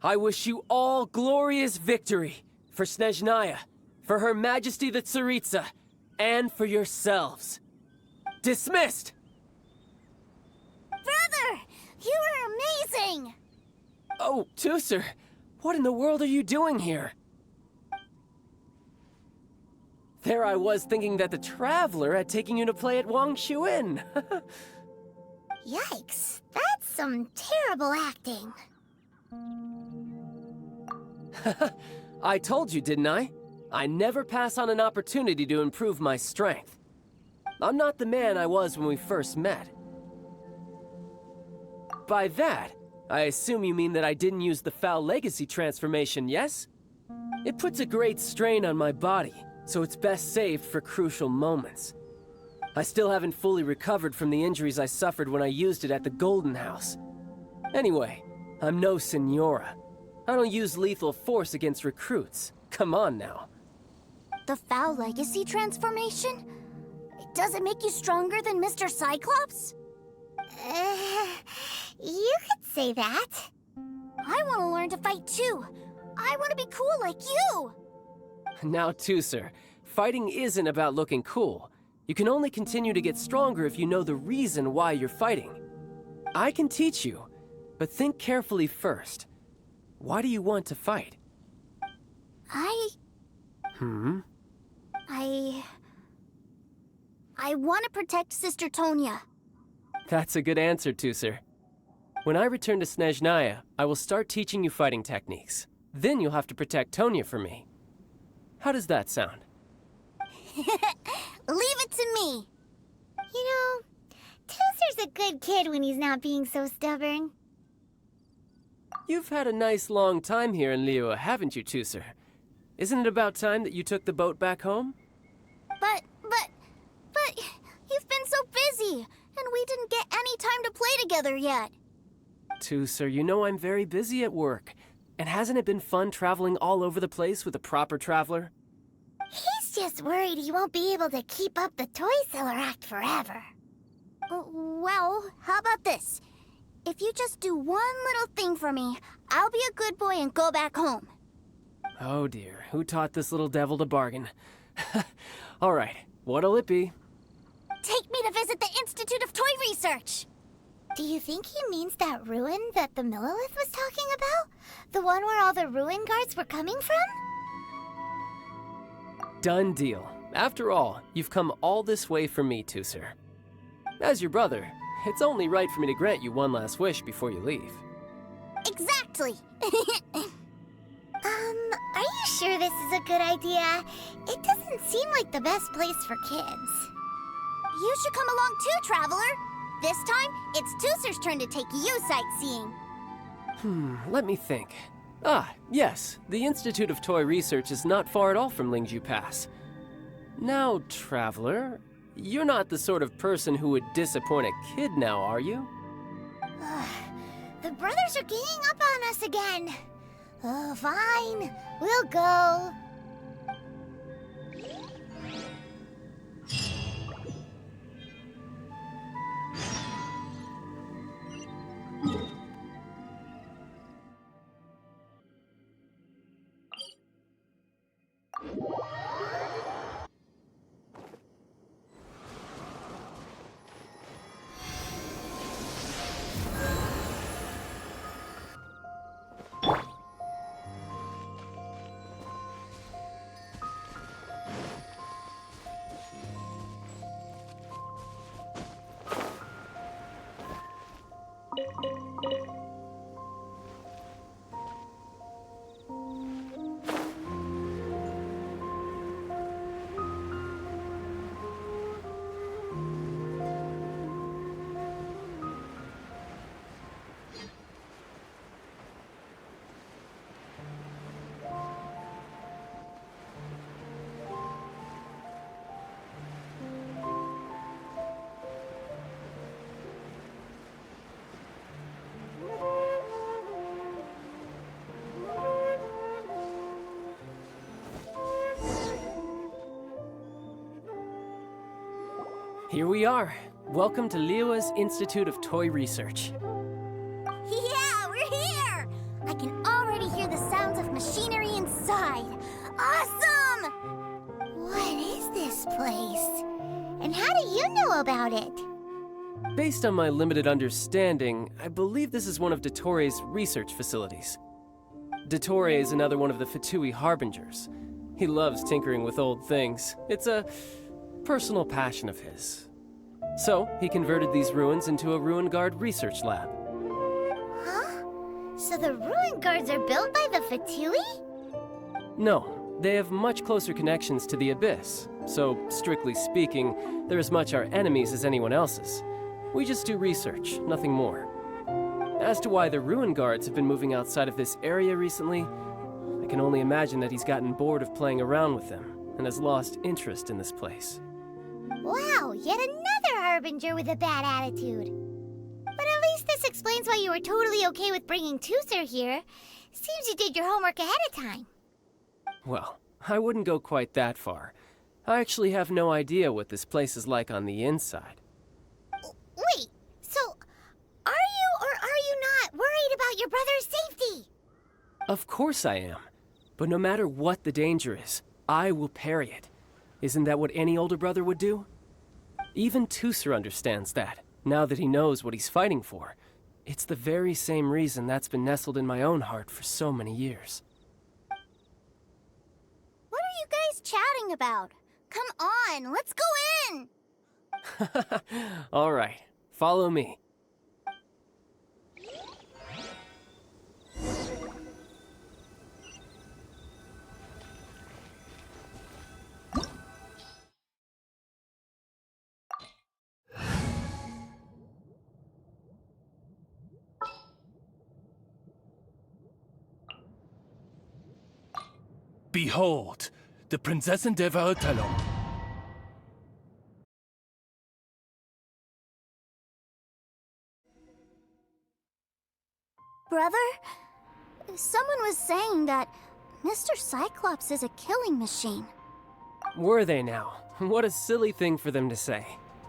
I wish you all glorious victory for Snezhnaya, for Her Majesty the Tsaritsa, and for yourselves. Dismissed! Brother, you were amazing! Oh, Tusser, what in the world are you doing here? There I was thinking that the Traveler had taken you to play at Wang Shuin. Yikes, that's some terrible acting. I told you, didn't I? I never pass on an opportunity to improve my strength. I'm not the man I was when we first met. By that, I assume you mean that I didn't use the Foul Legacy transformation, yes? It puts a great strain on my body, so it's best saved for crucial moments. I still haven't fully recovered from the injuries I suffered when I used it at the Golden House. Anyway, I'm no Senora. I don't use lethal force against recruits. Come on now. The Foul Legacy transformation? Does it make you stronger than Mr. Cyclops? You could say that. I want to learn to fight too. I want to be cool like you. Now, Tusser, fighting isn't about looking cool. You can only continue to get stronger if you know the reason why you're fighting. I can teach you, but think carefully first. Why do you want to fight? I I want to protect Sister Tonya. That's a good answer, Tusser. When I return to Snezhnaya, I will start teaching you fighting techniques. Then you'll have to protect Tonya for me. How does that sound? Leave it to me. You know, Tusser's a good kid when he's not being so stubborn. You've had a nice long time here in Liyue, haven't you, Tusser? Isn't it about time that you took the boat back home? But you've been so busy, and we didn't get any time to play together yet. Tusser, you know I'm very busy at work. And hasn't it been fun traveling all over the place with a proper traveler? He's just worried he won't be able to keep up the toy seller act forever. Well, how about this? If you just do one little thing for me, I'll be a good boy and go back home. Oh dear, who taught this little devil to bargain? All right, what'll it be? Take me to visit the Institute of Toy Research. Do you think he means that ruin that the Millilith was talking about? The one where all the ruin guards were coming from? Done deal. After all, you've come all this way for me, Tusser. As your brother, it's only right for me to grant you one last wish before you leave. Exactly. Are you sure this is a good idea? It doesn't seem like the best place for kids. You should come along too, Traveler. This time, it's Tusser's turn to take you sightseeing. Let me think. Ah, yes, the Institute of Toy Research is not far at all from Lingju Pass. Now, Traveler, you're not the sort of person who would disappoint a kid now, are you? The brothers are ganging up on us again. Oh, fine. We'll go. Here we are. Welcome to Liyue's Institute of Toy Research. Yeah, we're here! I can already hear the sounds of machinery inside. Awesome! What is this place? And how do you know about it? Based on my limited understanding, I believe this is one of Dottoro's research facilities. Dottore is another one of the Fatui Harbingers. He loves tinkering with old things. It's a personal passion of his. So, he converted these ruins into a Ruin Guard research lab. Huh? So the ruin guards are built by the Fatui? No, they have much closer connections to the Abyss. So, strictly speaking, they're as much our enemies as anyone else's. We just do research, nothing more. As to why the Ruin Guards have been moving outside of this area recently, I can only imagine that he's gotten bored of playing around with them and has lost interest in this place. Wow, yet another Harbinger with a bad attitude. But at least this explains why you were totally okay with bringing Tusser here. Seems you did your homework ahead of time. Well, I wouldn't go quite that far. I actually have no idea what this place is like on the inside. Wait, so are you or are you not worried about your brother's safety? Of course I am. But no matter what the danger is, I will parry it. Isn't that what any older brother would do? Even Tusser understands that, now that he knows what he's fighting for. It's the very same reason that's been nestled in my own heart for so many years. What are you guys chatting about? Come on, let's go in! All right, follow me. Behold, the Prinzessin der Verurteilung. Brother, someone was saying that Mr. Cyclops is a killing machine. Were they now? What a silly thing for them to say.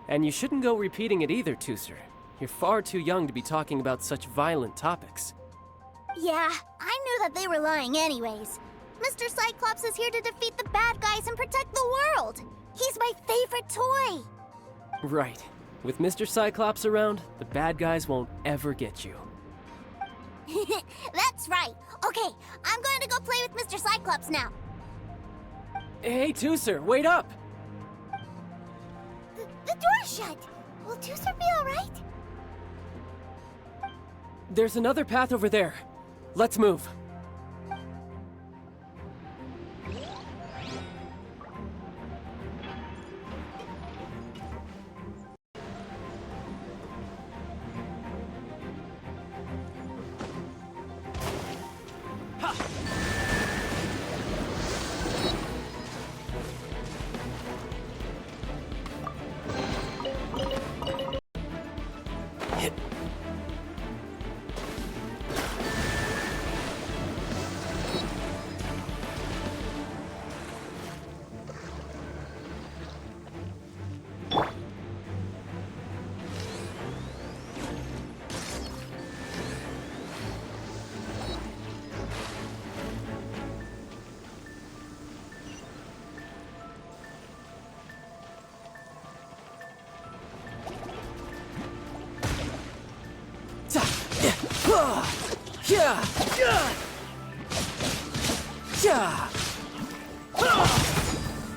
And you shouldn't go repeating it either, Tooser. You're far too young to be talking about such violent topics. Yeah, I knew that they were lying anyways. Mr. Cyclops is here to defeat the bad guys and protect the world. He's my favorite toy. Right. With Mr. Cyclops around, the bad guys won't ever get you. That's right. Okay, I'm going to go play with Mr. Cyclops now. Hey, Tooser, wait up! The door's shut. Will Tooser be alright? There's another path over there. Let's move.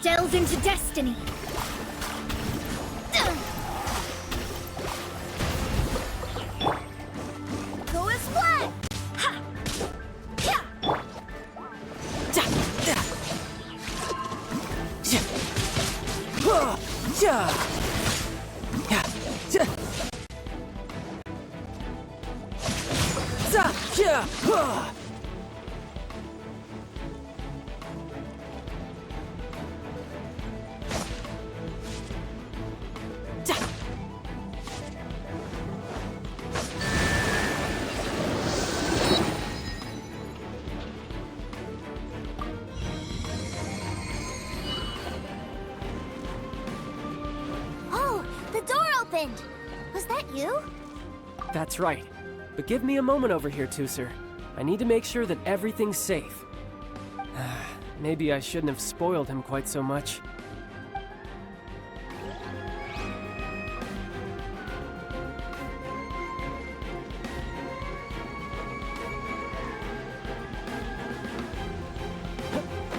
Delve into destiny. Go as planned. Ha! Oh, the door opened. Was that you? That's right. But give me a moment over here, Tooser. I need to make sure that everything's safe. Maybe I shouldn't have spoiled him quite so much.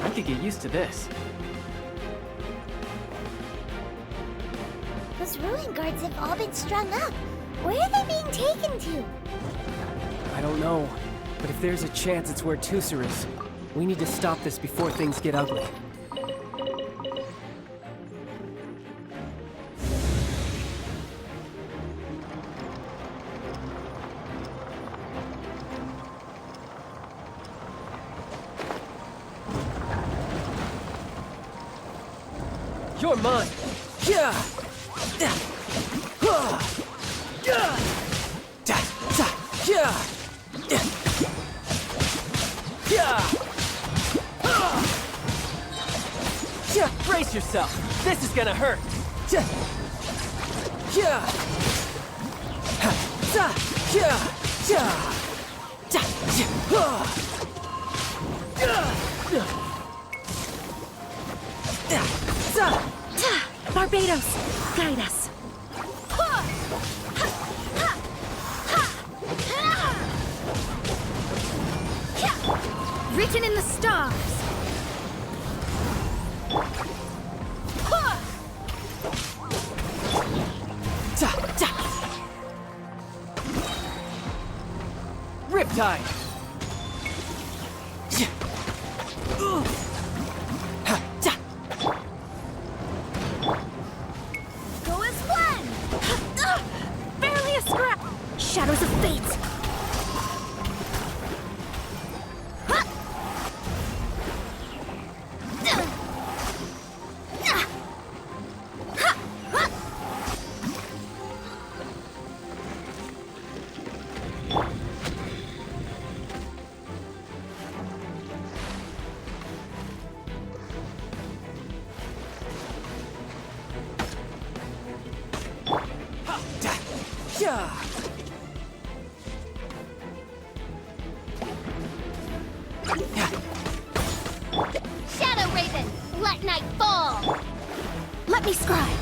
I could get used to this. Those ruin guards have all been strung up. Where are they being taken to? I don't know, but if there's a chance it's where Tooser is, we need to stop this before things get ugly. You're mine! Yeah! Brace yourself! This is gonna hurt! Barbados, guide us. Written in the stars. Riptide! Go as one! Barely a scrap! Shadows of Fate! Shadow Raven, let night fall! Let me scribe!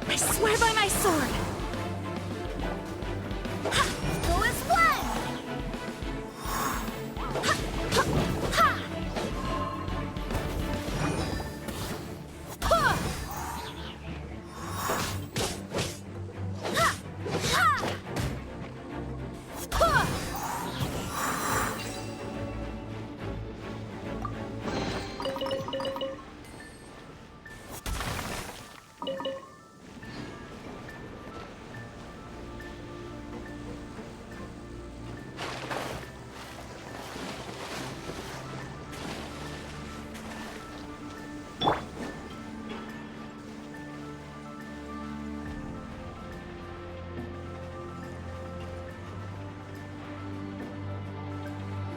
I swear by my sword! Go as one!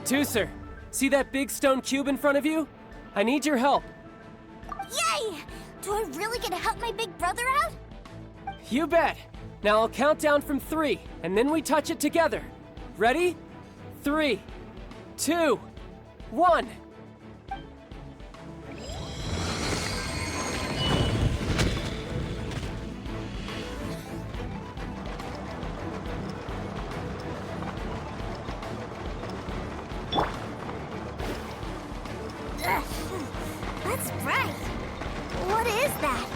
Tooser, see that big stone cube in front of you? I need your help. Yay! Do I really get to help my big brother out? You bet. Now I'll count down from 3, and then we touch it together. Ready? 3, 2, 1. That's bright. What is that?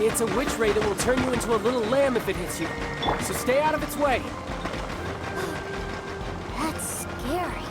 It's a witch ray that will turn you into a little lamb if it hits you. So stay out of its way. That's scary.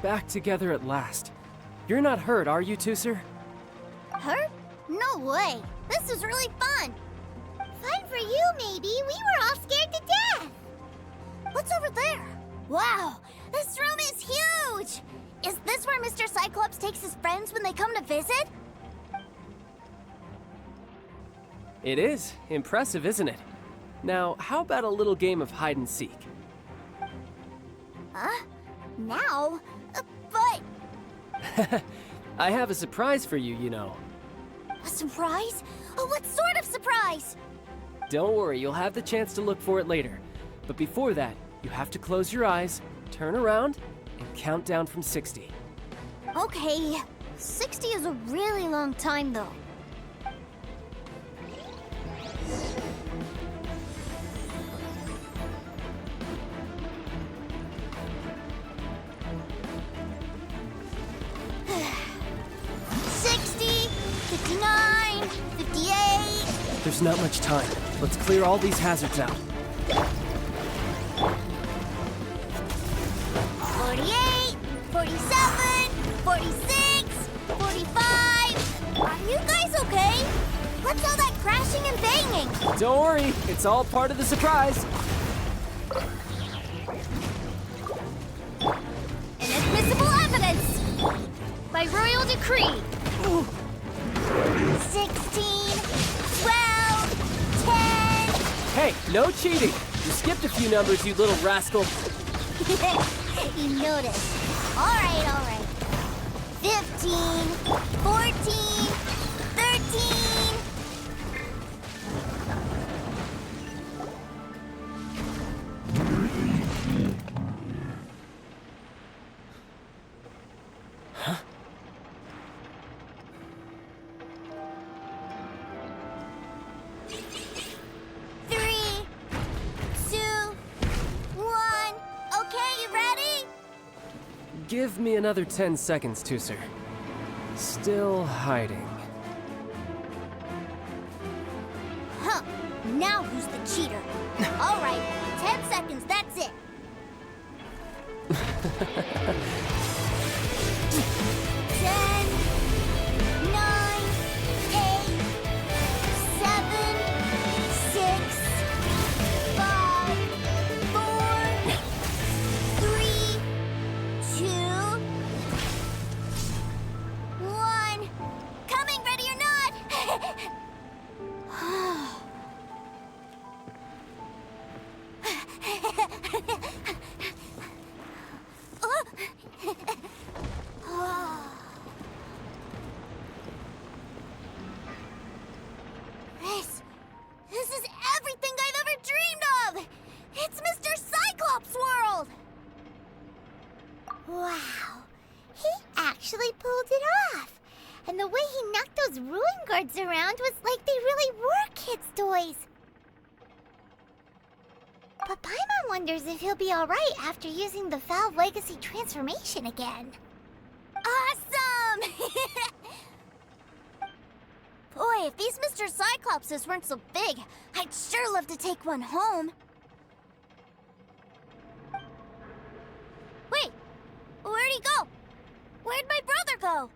Back together at last. You're not hurt, are you, Tooser? Hurt? No way. This is really fun. Fun for you, maybe. We were all scared to death. What's over there? Wow, this room is huge. Is this where Mr. Cyclops takes his friends when they come to visit? It is. Impressive, isn't it? Now, how about a little game of hide and seek? Huh? Now? But... I have a surprise for you, you know. A surprise? Oh, what sort of surprise? Don't worry, you'll have the chance to look for it later. But before that, you have to close your eyes, turn around, and count down from 60. Okay. 60 is a really long time, though. There's not much time. Let's clear all these hazards out. 48, 47, 46, 45. Are you guys okay? What's all that crashing and banging? Don't worry, it's all part of the surprise. Inadmissible evidence! By royal decree. 16, 12, 10. Hey, no cheating. You skipped a few numbers, you little rascal. You noticed. All right. 15, 14, 13. Huh? Give me another 10 seconds, Tooser. Still hiding. Huh. Now who's the cheater? All right, 10 seconds, that's it. 10, 9, 8, 7, 6, 5, 4, 3, 2, 1. Coming, ready or not? This is everything I've ever dreamed of! It's Mr. Cyclops' world! Wow. He actually pulled it off. And the way he knocked those ruin guards around was like they really were kids' toys. But Paimon wonders if he'll be alright after using the Valve Legacy transformation again. Awesome! Boy, if these Mr. Cyclopses weren't so big, I'd sure love to take one home. Wait, where'd he go? Where'd my brother go?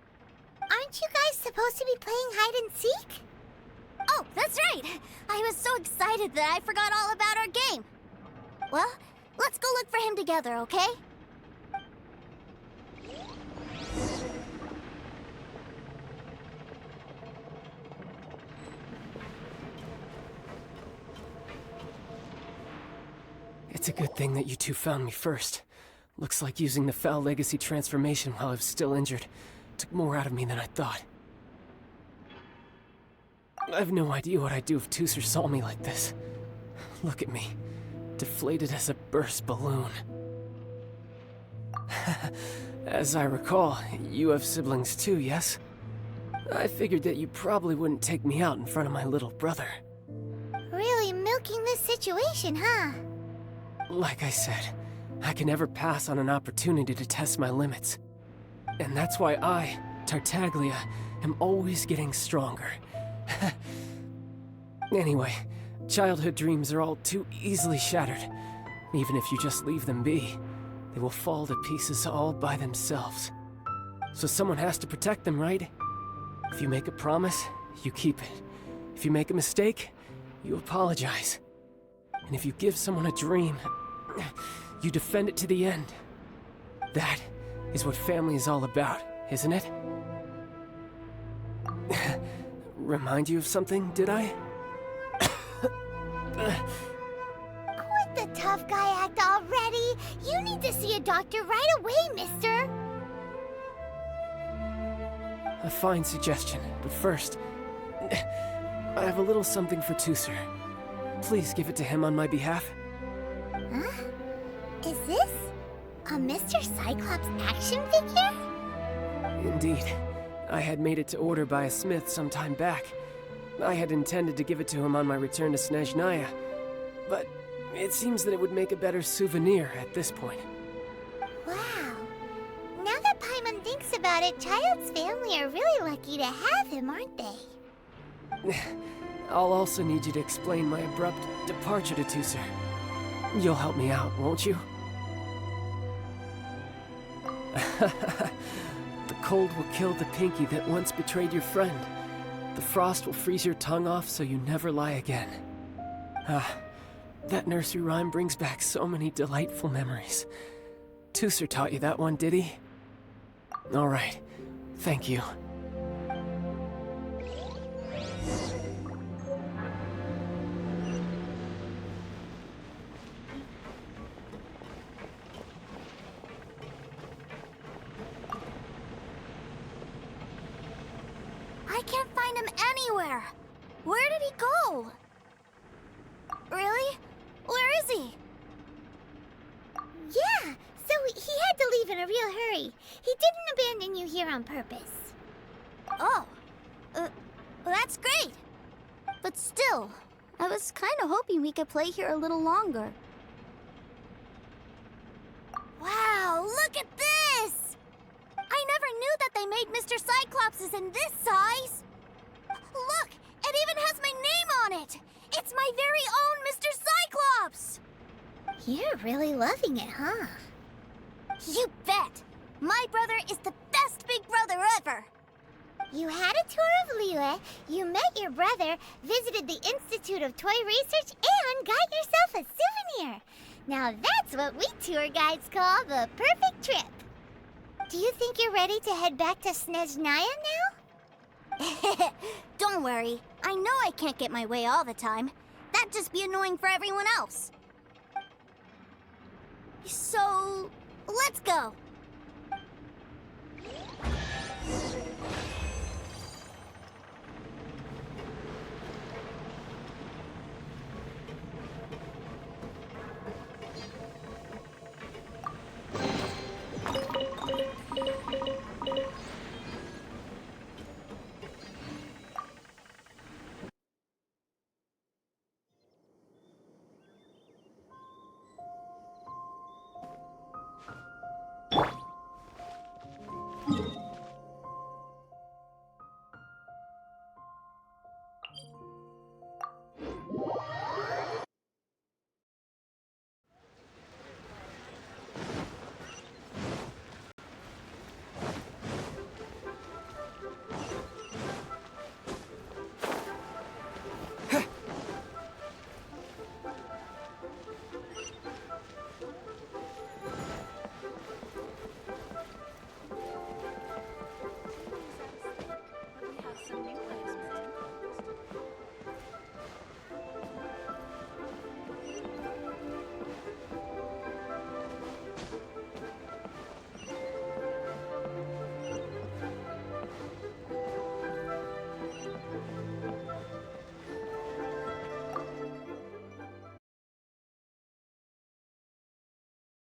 Aren't you guys supposed to be playing hide and seek? Oh, that's right! I was so excited that I forgot all about our game. Well, let's go look for him together, okay? It's a good thing that you two found me first. Looks like using the Foul Legacy transformation while I was still injured took more out of me than I thought. I have no idea what I'd do if Tooser saw me like this. Look at me, deflated as a burst balloon. As I recall, you have siblings too, yes? I figured that you probably wouldn't take me out in front of my little brother. Really milking this situation, huh? Like I said, I can never pass on an opportunity to test my limits. And that's why I, Tartaglia, am always getting stronger. Anyway, childhood dreams are all too easily shattered. Even if you just leave them be, they will fall to pieces all by themselves. So someone has to protect them, right? If you make a promise, you keep it. If you make a mistake, you apologize. And if you give someone a dream, you defend it to the end. That is what family is all about, isn't it? Remind you of something, did I? Quit the tough guy act already! You need to see a doctor right away, mister! A fine suggestion, but first, I have a little something for Tooser. Please give it to him on my behalf. Huh? Is this a Mr. Cyclops action figure? Indeed. I had made it to order by a smith some time back. I had intended to give it to him on my return to Snezhnaya, but it seems that it would make a better souvenir at this point. Wow. Now that Paimon thinks about it, Child's family are really lucky to have him, aren't they? I'll also need you to explain my abrupt departure to Tusser. You'll help me out, won't you? The cold will kill the pinky that once betrayed your friend. The frost will freeze your tongue off so you never lie again. That nursery rhyme brings back so many delightful memories. Tusser taught you that one, did he? All right. Thank you. I can't find him anywhere. Where did he go? Really? Where is he? Yeah, so he had to leave in a real hurry. He didn't abandon you here on purpose. Oh. That's great. But still, I was kind of hoping we could play here a little longer. Wow, look at this! I never knew that they made Mr. Cyclops in this size. Look, it even has my name on it. It's my very own Mr. Cyclops! You're really loving it, huh? You bet! My brother is the best big brother ever! You had a tour of Liyue, you met your brother, visited the Institute of Toy Research, and got yourself a souvenir. Now that's what we tour guides call the perfect trip. Do you think you're ready to head back to Snezhnaya now? Don't worry. I know I can't get my way all the time. That'd just be annoying for everyone else. So, let's go.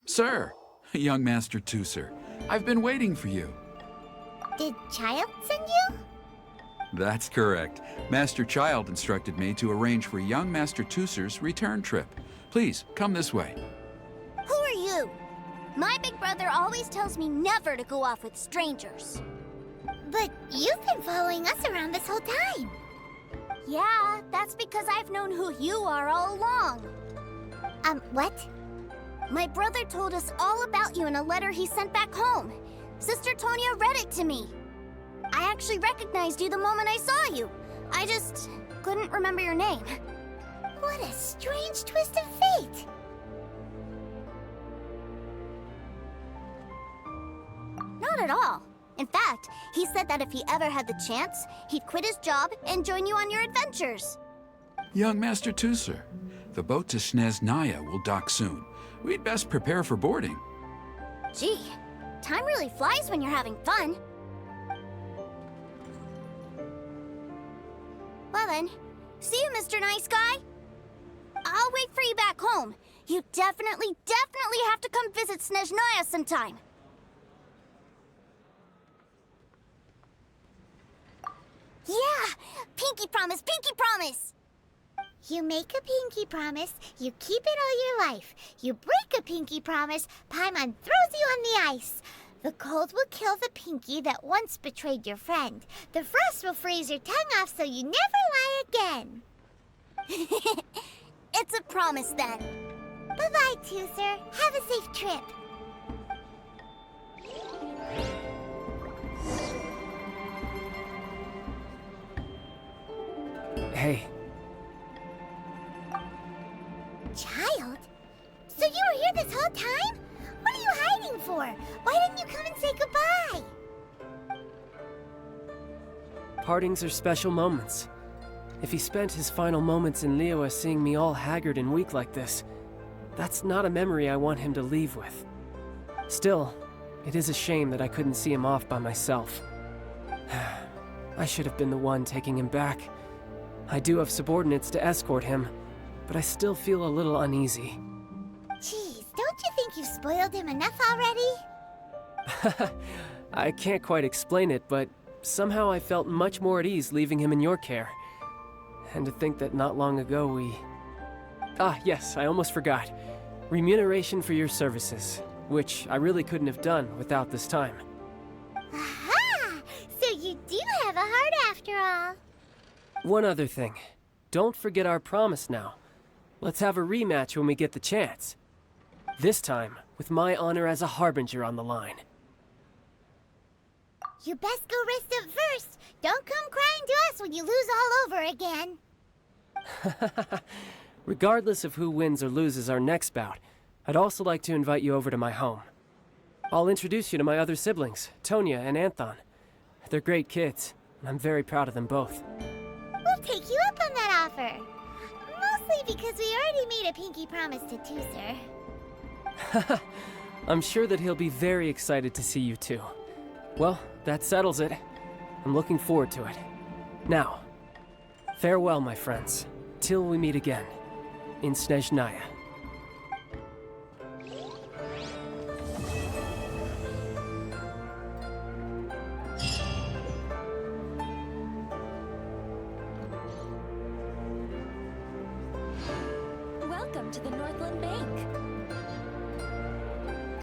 Sir, young Master Tusser, I've been waiting for you. Did Child send you? That's correct. Master Child instructed me to arrange for young Master Tusser's return trip. Please, come this way. Who are you? My big brother always tells me never to go off with strangers. But you've been following us around this whole time. Yeah, that's because I've known who you are all along. What? My brother told us all about you in a letter he sent back home. Sister Tonya read it to me. I actually recognized you the moment I saw you. I just couldn't remember your name. What a strange twist of fate. Not at all. In fact, he said that if he ever had the chance, he'd quit his job and join you on your adventures. Young Master Tusser, the boat to Snezhnaya will dock soon. We'd best prepare for boarding. Gee, time really flies when you're having fun. Well then, see you, Mr. Nice Guy. I'll wait for you back home. You definitely have to come visit Snezhnaya sometime. Yeah! Pinky promise, pinky promise! You make a pinky promise, you keep it all your life. You break a pinky promise, Paimon throws you on the ice. The cold will kill the pinky that once betrayed your friend. The frost will freeze your tongue off so you never lie again. It's a promise then. Bye-bye, Tooser. Have a safe trip. Hey. Child? So you were here this whole time? What are you hiding for? Why didn't you come and say goodbye? Partings are special moments. If he spent his final moments in Liyue seeing me all haggard and weak like this, that's not a memory I want him to leave with. Still, it is a shame that I couldn't see him off by myself. I should have been the one taking him back. I do have subordinates to escort him, but I still feel a little uneasy. Jeez, don't you think you've spoiled him enough already? I can't quite explain it, but somehow I felt much more at ease leaving him in your care. And to think that not long ago we... Ah, yes, I almost forgot. Remuneration for your services, which I really couldn't have done without this time. Aha! So you do have a heart after all. One other thing. Don't forget our promise now. Let's have a rematch when we get the chance. This time, with my honor as a harbinger on the line. You best go rest up first. Don't come crying to us when you lose all over again. Regardless of who wins or loses our next bout, I'd also like to invite you over to my home. I'll introduce you to my other siblings, Tonya and Anthon. They're great kids, and I'm very proud of them both. We'll take you up on that offer. Mostly because we already made a pinky promise to Tooser. I'm sure that he'll be very excited to see you too. Well, that settles it. I'm looking forward to it. Now, farewell, my friends, till we meet again in Snezhnaya. Welcome to the Northland Band.